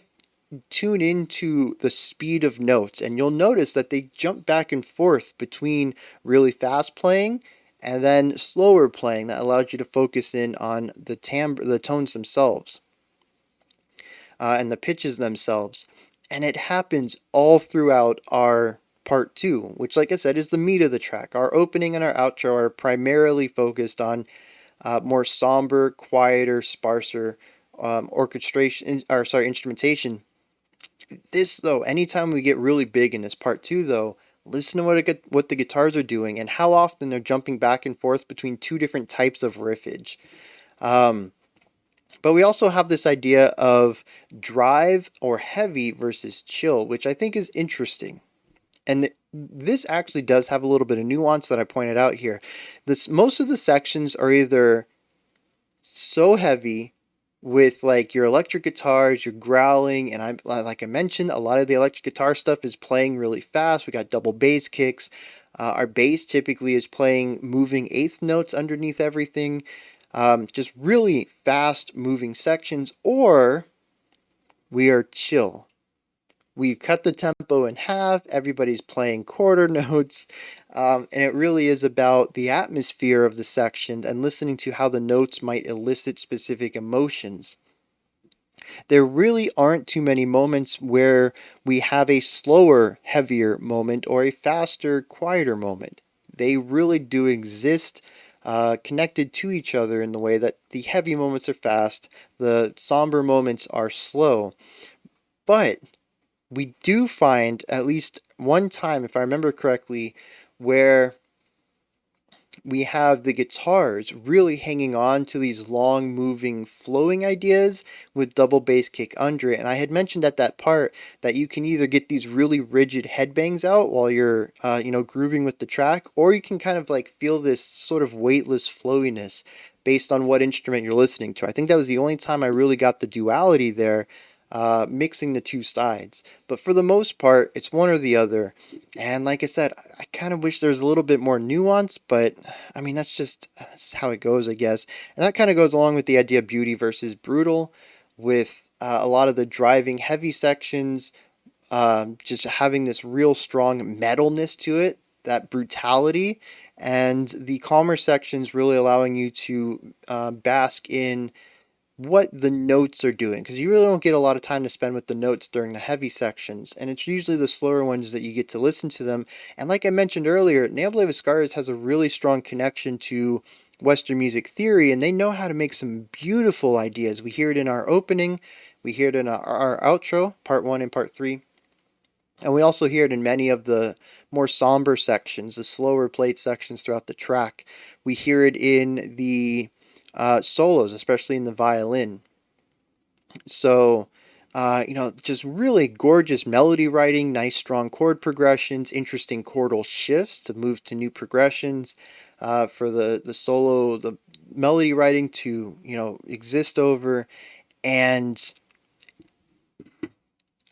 tune into the speed of notes. And you'll notice that they jump back and forth between really fast playing and then slower playing that allows you to focus in on the timbre, the tones themselves, and the pitches themselves. And it happens all throughout our part 2, which, like I said, is the meat of the track. Our opening and our outro are primarily focused on more somber, quieter, sparser instrumentation. This, though, anytime we get really big in this part 2, though, listen to what the guitars are doing and how often they're jumping back and forth between 2 different types of riffage. But we also have this idea of drive or heavy versus chill, which I think is interesting. And this actually does have a little bit of nuance that I pointed out here. Most of the sections are either so heavy with like your electric guitars, you're growling, and like I mentioned, a lot of the electric guitar stuff is playing really fast. We got double bass kicks. Our bass typically is playing moving eighth notes underneath everything. Just really fast moving sections, or we are chill. We've cut the tempo in half, everybody's playing quarter notes, and it really is about the atmosphere of the section and listening to how the notes might elicit specific emotions. There really aren't too many moments where we have a slower, heavier moment or a faster, quieter moment. They really do exist connected to each other in the way that the heavy moments are fast, the somber moments are slow. But we do find at least one time, if I remember correctly, where we have the guitars really hanging on to these long moving flowing ideas with double bass kick under it. And I had mentioned at that part that you can either get these really rigid headbangs out while you're grooving with the track, or you can kind of like feel this sort of weightless flowiness based on what instrument you're listening to. I think that was the only time I really got the duality there, mixing the two sides. But for the most part, it's one or the other. And like I said, I kind of wish there was a little bit more nuance, but I mean, that's how it goes, I guess. And that kind of goes along with the idea of beauty versus brutal, with a lot of the driving heavy sections just having this real strong metalness to it, that brutality, and the calmer sections really allowing you to bask in what the notes are doing, because you really don't get a lot of time to spend with the notes during the heavy sections, and it's usually the slower ones that you get to listen to them. And like I mentioned earlier, Ne Obliviscaris has a really strong connection to Western music theory, and they know how to make some beautiful ideas. We hear it in our opening We hear it in our outro, part 1 and part 3. And we also hear it in many of the more somber sections, the slower played sections throughout the track. We hear it in the solos, especially in the violin. So, just really gorgeous melody writing, nice strong chord progressions, interesting chordal shifts to move to new progressions, for the solo, the melody writing to, exist over. And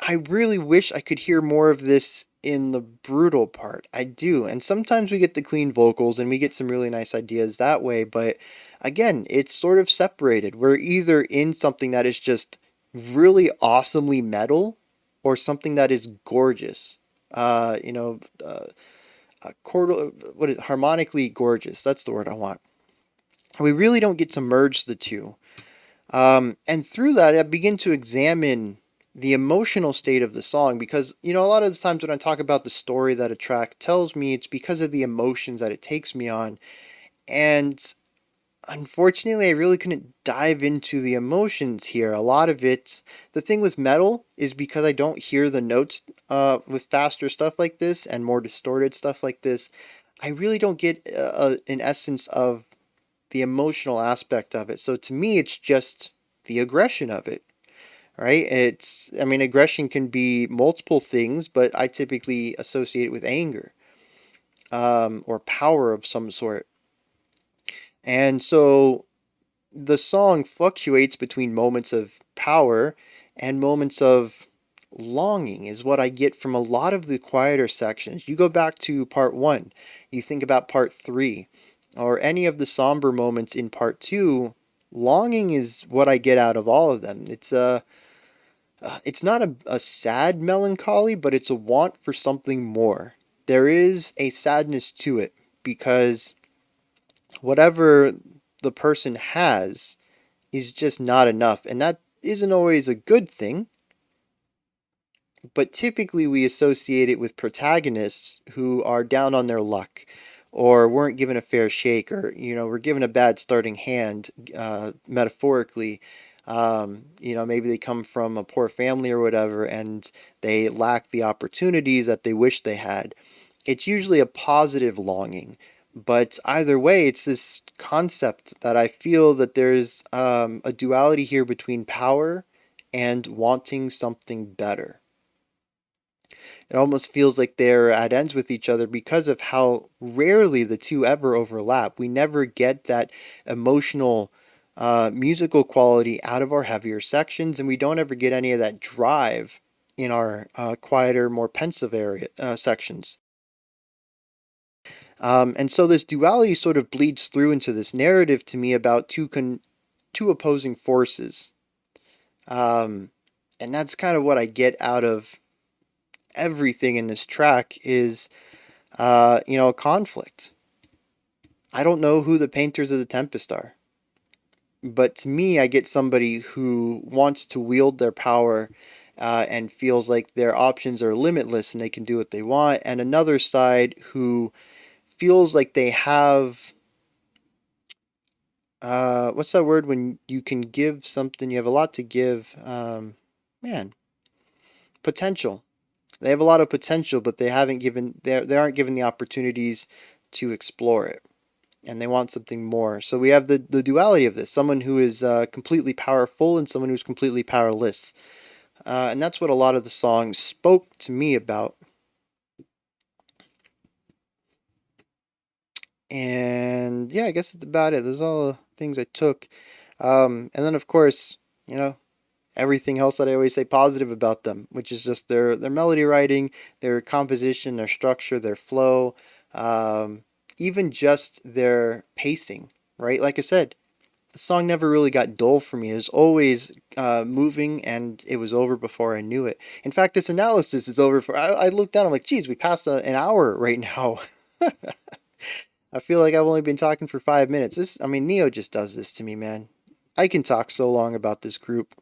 I really wish I could hear more of this in the brutal part. I do. And sometimes we get the clean vocals and we get some really nice ideas that way. But again, it's sort of separated. We're either in something that is just really awesomely metal or something that is gorgeous. Uh, you know, uh, chordal, what is harmonically gorgeous? That's the word I want. We really don't get to merge the two. And through that, I begin to examine the emotional state of the song because, a lot of the times when I talk about the story that a track tells me, it's because of the emotions that it takes me on. And unfortunately, I really couldn't dive into the emotions here. A lot of it, the thing with metal is because I don't hear the notes with faster stuff like this and more distorted stuff like this, I really don't get an essence of the emotional aspect of it. So to me, it's just the aggression of it, right? I mean, aggression can be multiple things, but I typically associate it with anger, or power of some sort. And so the song fluctuates between moments of power and moments of longing, is what I get from a lot of the quieter sections. You go back to part 1, you think about part 3, or any of the somber moments in part 2, longing is what I get out of all of them. It's not a sad melancholy, but it's a want for something more. There is a sadness to it because whatever the person has is just not enough. And that isn't always a good thing, but typically we associate it with protagonists who are down on their luck or weren't given a fair shake, or were given a bad starting hand, metaphorically. Maybe they come from a poor family or whatever and they lack the opportunities that they wish they had. It's usually a positive longing, but either way, it's this concept that I feel that there's a duality here between power and wanting something better. It almost feels like they're at ends with each other because of how rarely the two ever overlap. We never get that emotional, musical quality out of our heavier sections, and we don't ever get any of that drive in our quieter, more pensive area sections. And so this duality sort of bleeds through into this narrative to me about two opposing forces. Um, and that's kind of what I get out of everything in this track is, conflict. I don't know who the painters of the Tempest are, but to me, I get somebody who wants to wield their power, and feels like their options are limitless and they can do what they want, and another side who feels like they have, what's that word when you can give something, you have a lot to give, man, potential. They have a lot of potential, but they aren't given the opportunities to explore it, and they want something more. So we have the duality of this: someone who is completely powerful and someone who's completely powerless, and that's what a lot of the songs spoke to me about. And yeah, I guess that's about it. Those are all the things I took, and then of course, you know, everything else that I always say positive about them, which is just their melody writing, their composition, their structure, their flow, even just their pacing. Right, like I said, the song never really got dull for me. It was always moving, and it was over before I knew it. In fact, this analysis is over for. I looked down. I'm like, geez, we passed an hour right now. I feel like I've only been talking for 5 minutes. I mean, Neo just does this to me, man. I can talk so long about this group.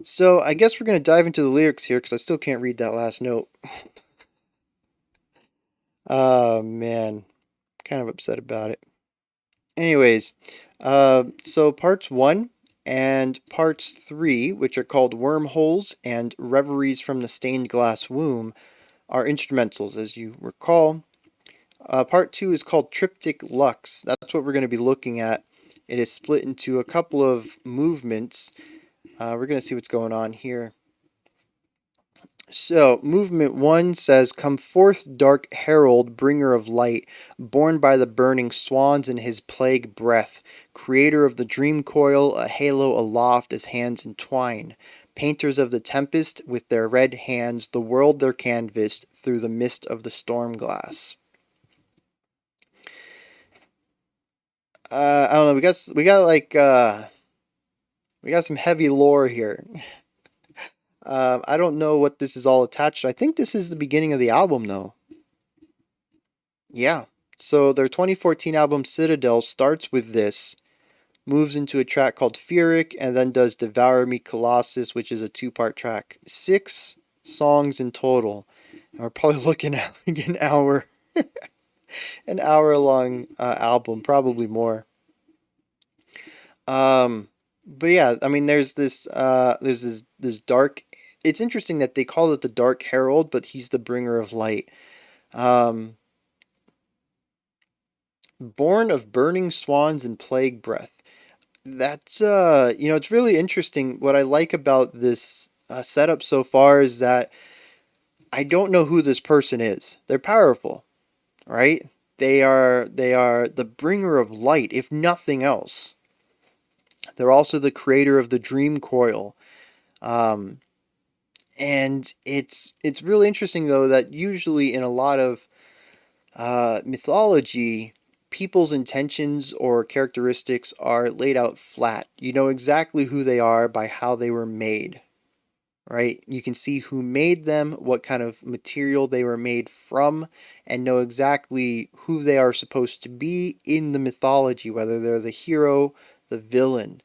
So I guess we're going to dive into the lyrics here because I still can't read that last note. Oh, man. Kind of upset about it. Anyways, so parts 1 And parts 3, which are called Wormholes and Reveries from the Stained Glass Womb, are instrumentals, as you recall. Part 2 is called Triptych Lux. That's what we're going to be looking at. It is split into a couple of movements. We're going to see what's going on here. So, movement 1 says, "Come forth, dark herald, bringer of light, born by the burning swans in his plague breath, creator of the dream coil, a halo aloft as hands entwine. Painters of the Tempest, with their red hands, the world their canvas through the mist of the storm glass." I don't know. We got some heavy lore here. I don't know what this is all attached to. I think this is the beginning of the album, though. Yeah. So their 2014 album Citadel starts with this, moves into a track called Fearic, and then does Devour Me Colossus, which is a 2-part track. 6 songs in total. And we're probably looking at like an hour long album, probably more. But yeah, I mean, there's this dark. It's interesting that they call it the Dark Herald, but he's the bringer of light. Um, Born of burning swans and plague breath. That's it's really interesting. What I like about this setup so far is that I don't know who this person is. They're powerful, right? They are the bringer of light, if nothing else. They're also the creator of the dream coil. Um, and it's really interesting though that usually in a lot of mythology, people's intentions or characteristics are laid out flat. You know exactly who they are by how they were made, right? You can see who made them, what kind of material they were made from, and know exactly who they are supposed to be in the mythology, whether they're the hero, the villain.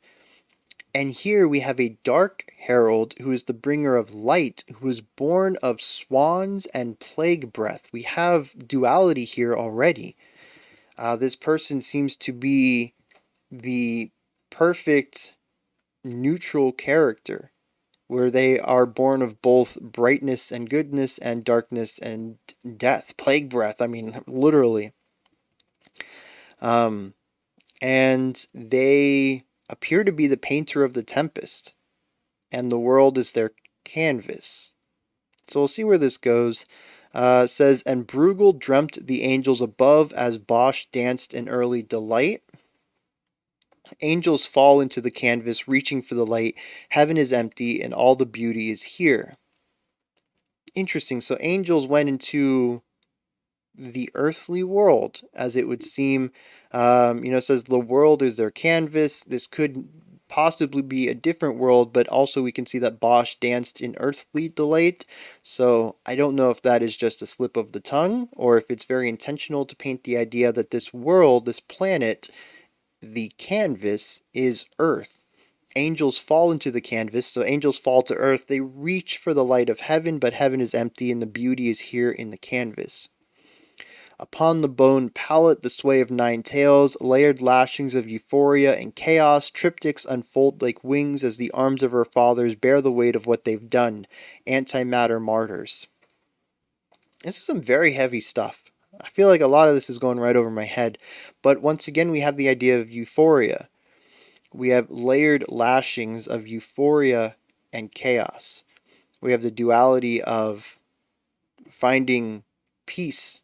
And here we have a dark herald who is the bringer of light, who is born of swans and plague breath. We have duality here already. This person seems to be the perfect neutral character, where they are born of both brightness and goodness and darkness and death. Plague breath, I mean, literally. Um, and they appear to be the painter of the Tempest, and the world is their canvas. So we'll see where this goes. Says, "And Bruegel dreamt the angels above as Bosch danced in early delight. Angels fall into the canvas, reaching for the light. Heaven is empty, and all the beauty is here." Interesting. So angels went into the earthly world, as it would seem. It says the world is their canvas. This could possibly be a different world, but also we can see that Bosch danced in earthly delight. So I don't know if that is just a slip of the tongue or if it's very intentional to paint the idea that this world, this planet, the canvas is Earth. Angels fall into the canvas, so angels fall to earth. They reach for the light of heaven, but heaven is empty, and the beauty is here in the canvas. Upon the bone pallet, the sway of 9 tails, layered lashings of euphoria and chaos, triptychs unfold like wings as the arms of our fathers bear the weight of what they've done. Antimatter martyrs. This is some very heavy stuff. I feel like a lot of this is going right over my head. But once again, we have the idea of euphoria. We have layered lashings of euphoria and chaos. We have the duality of finding peace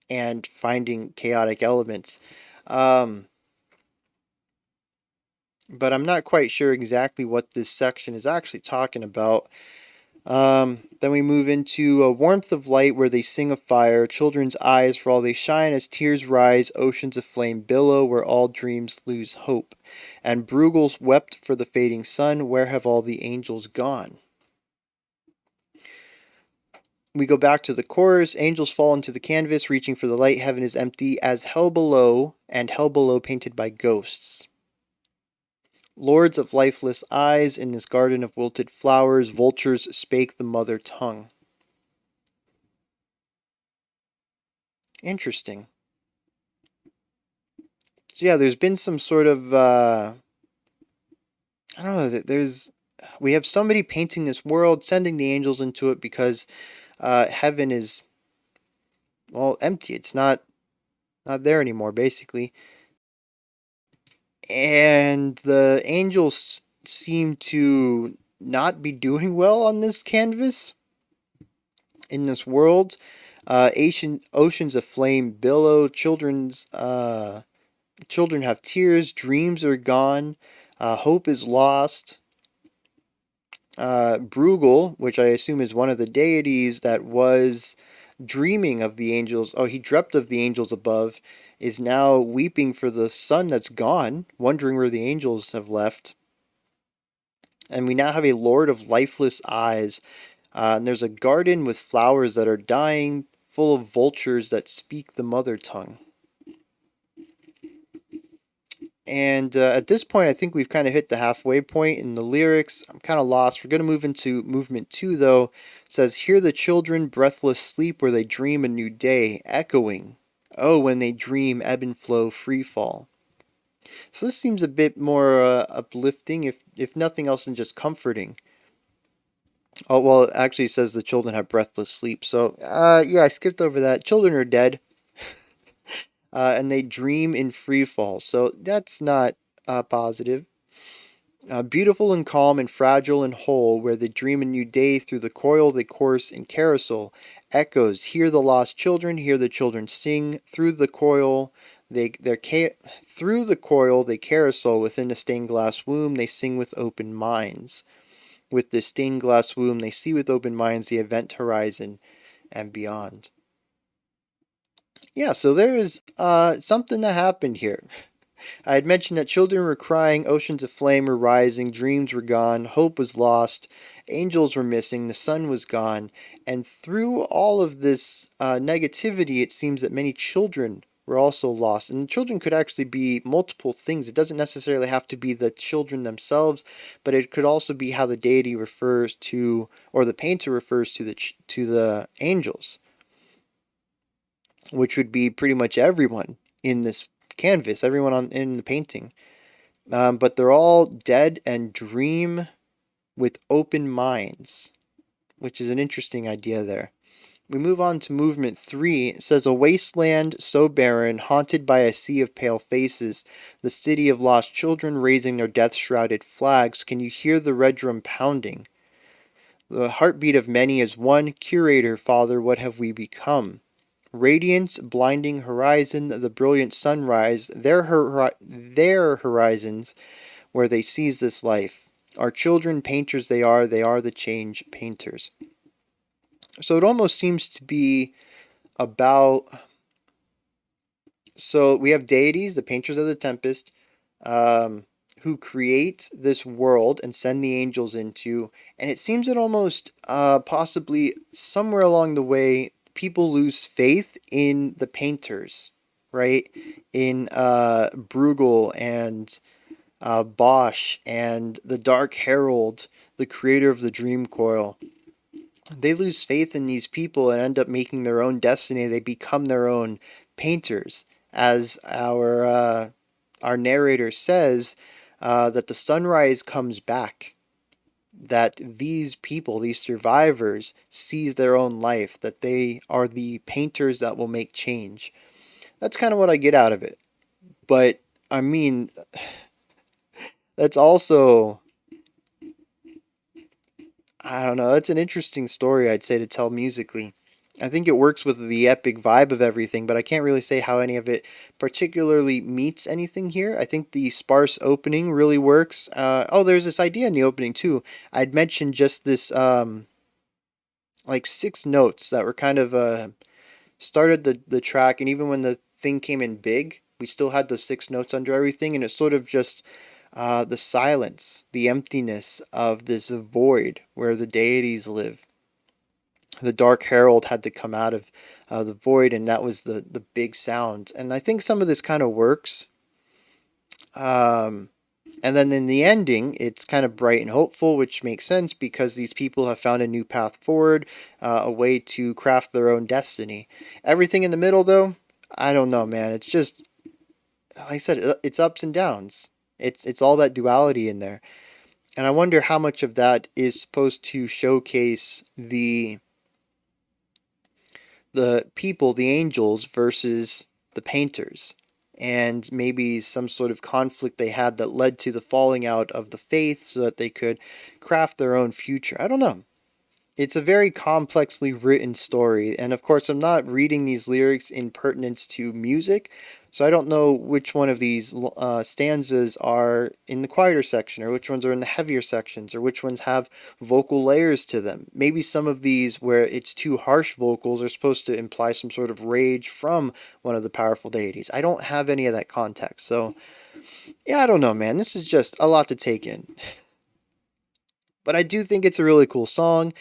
and finding chaotic elements. But I'm not quite sure exactly what this section is actually talking about. Then we move into a warmth of light where they sing of fire, children's eyes for all they shine as tears rise, oceans of flame billow where all dreams lose hope. And Bruegel's wept for the fading sun, where have all the angels gone? We go back to the chorus. Angels fall into the canvas, reaching for the light. Heaven is empty as hell below, and hell below painted by ghosts. Lords of lifeless eyes, in this garden of wilted flowers, vultures spake the mother tongue. Interesting. So yeah, there's been some sort of I don't know. We have somebody painting this world, sending the angels into it because heaven is, well, empty. It's not there anymore, basically. And the angels seem to not be doing well on this canvas in this world. Oceans of flame billow. Children have tears. Dreams are gone. Hope is lost. Bruegel, which I assume is one of the deities that was dreaming of the angels. Oh, he dreamt of the angels above, is now weeping for the sun that's gone, wondering where the angels have left. And we now have a Lord of Lifeless Eyes. And there's a garden with flowers that are dying, full of vultures that speak the mother tongue. And at this point, I think we've kind of hit the halfway point in the lyrics. I'm kind of lost. We're going to move into movement two, though. It says, Hear the children breathless sleep where they dream a new day, echoing. Oh, when they dream ebb and flow, free fall. So this seems a bit more uplifting, if nothing else than just comforting. Oh, well, it actually says the children have breathless sleep. So, yeah, I skipped over that. Children are dead. And they dream in free fall. So that's not positive. Beautiful and calm and fragile and whole, where they dream a new day through the coil they course in carousel. Echoes, hear the lost children, hear the children sing through the coil. Through the coil they carousel within a stained glass womb. They sing with open minds. With the stained glass womb, they see with open minds the event horizon and beyond. Yeah, so there's something that happened here. I had mentioned that children were crying, oceans of flame were rising, dreams were gone, hope was lost, angels were missing, the sun was gone, and through all of this negativity, it seems that many children were also lost. And children could actually be multiple things. It doesn't necessarily have to be the children themselves, but it could also be how the deity refers to, or the painter refers to the angels, which would be pretty much everyone in this canvas, everyone in the painting. But they're all dead and dream with open minds, which is an interesting idea there. We move on to movement three. It says, A wasteland so barren, haunted by a sea of pale faces, the city of lost children raising their death-shrouded flags. Can you hear the red drum pounding? The heartbeat of many is one. Curator, Father, what have we become? Radiance, blinding horizon, the brilliant sunrise, their horizons where they seize this life. Our children, painters they are the change painters. So it almost seems to be about. So we have deities, the painters of the Tempest, who create this world and send the angels into. And it seems that almost possibly somewhere along the way, people lose faith in the painters, right? In Bruegel and Bosch and the Dark Herald, the creator of the Dream Coil. They lose faith in these people and end up making their own destiny. They become their own painters, as our narrator says, that the sunrise comes back, that these people, these survivors, seize their own life, that they are the painters that will make change. That's kind of what I get out of it. But, I mean, that's also, I don't know, that's an interesting story, I'd say, to tell musically. I think it works with the epic vibe of everything, but I can't really say how any of it particularly meets anything here. I think the sparse opening really works. There's this idea in the opening too. I'd mentioned just this like six notes that were kind of started the track, and even when the thing came in big, we still had the six notes under everything, and it's sort of just the silence, the emptiness of this void where the deities live. The Dark Herald had to come out of the void, and that was the big sound. And I think some of this kind of works. And then in the ending, it's kind of bright and hopeful, which makes sense because these people have found a new path forward, a way to craft their own destiny. Everything in the middle, though, I don't know, man. It's just, like I said, it's ups and downs. It's all that duality in there. And I wonder how much of that is supposed to showcase the people, the angels, versus the painters, and maybe some sort of conflict they had that led to the falling out of the faith so that they could craft their own future. I don't know. It's a very complexly written story, and of course, I'm not reading these lyrics in pertinence to music, so I don't know which one of these stanzas are in the quieter section, or which ones are in the heavier sections, or which ones have vocal layers to them. Maybe some of these, where it's too harsh vocals, are supposed to imply some sort of rage from one of the powerful deities. I don't have any of that context, so yeah, I don't know, man. This is just a lot to take in. But I do think it's a really cool song.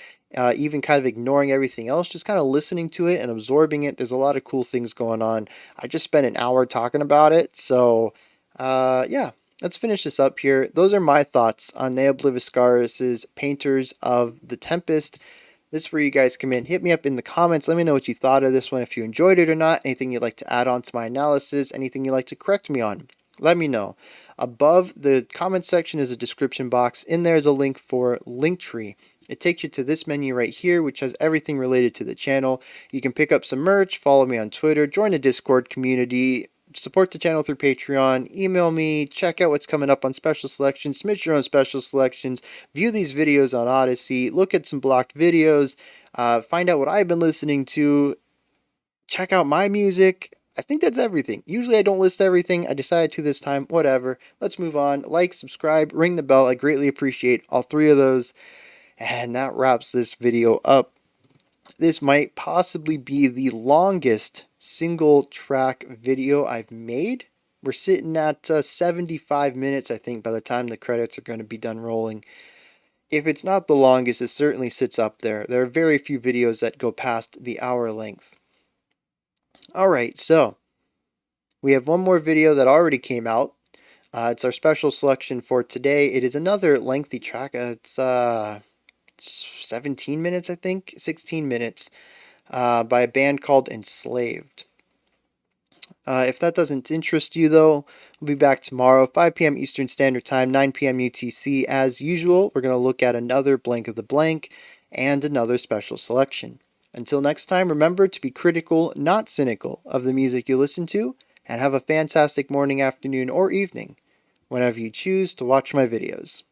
Even kind of ignoring everything else, just kind of listening to it and absorbing it. There's a lot of cool things going on. I just spent an hour talking about it. So, yeah, let's finish this up here. Those are my thoughts on Ne Obliviscaris' Painters of the Tempest. This is where you guys come in. Hit me up in the comments. Let me know what you thought of this one, if you enjoyed it or not. Anything you'd like to add on to my analysis. Anything you'd like to correct me on. Let me know. Above the comment section is a description box. In there is a link for Linktree. It takes you to this menu right here, which has everything related to the channel. You can pick up some merch, follow me on Twitter, join the Discord community, support the channel through Patreon, email me, check out what's coming up on special selections, submit your own special selections, view these videos on Odyssey, look at some blocked videos, find out what I've been listening to, check out my music. I think that's everything. Usually I don't list everything. I decided to this time. Whatever. Let's move on. Like, subscribe, ring the bell. I greatly appreciate all three of those. And that wraps this video up. This might possibly be the longest single track video I've made. We're sitting at 75 minutes, I think, by the time the credits are going to be done rolling. If it's not the longest, it certainly sits up there. There are very few videos that go past the hour length. Alright, so we have one more video that already came out. It's our special selection for today. It is another lengthy track. It's 17 minutes, I think, 16 minutes, by a band called Enslaved. If that doesn't interest you, though, we'll be back tomorrow, 5 p.m. Eastern Standard Time, 9 p.m. UTC. As usual, we're going to look at another Blank of the Blank and another special selection. Until next time, remember to be critical, not cynical, of the music you listen to, and have a fantastic morning, afternoon, or evening whenever you choose to watch my videos.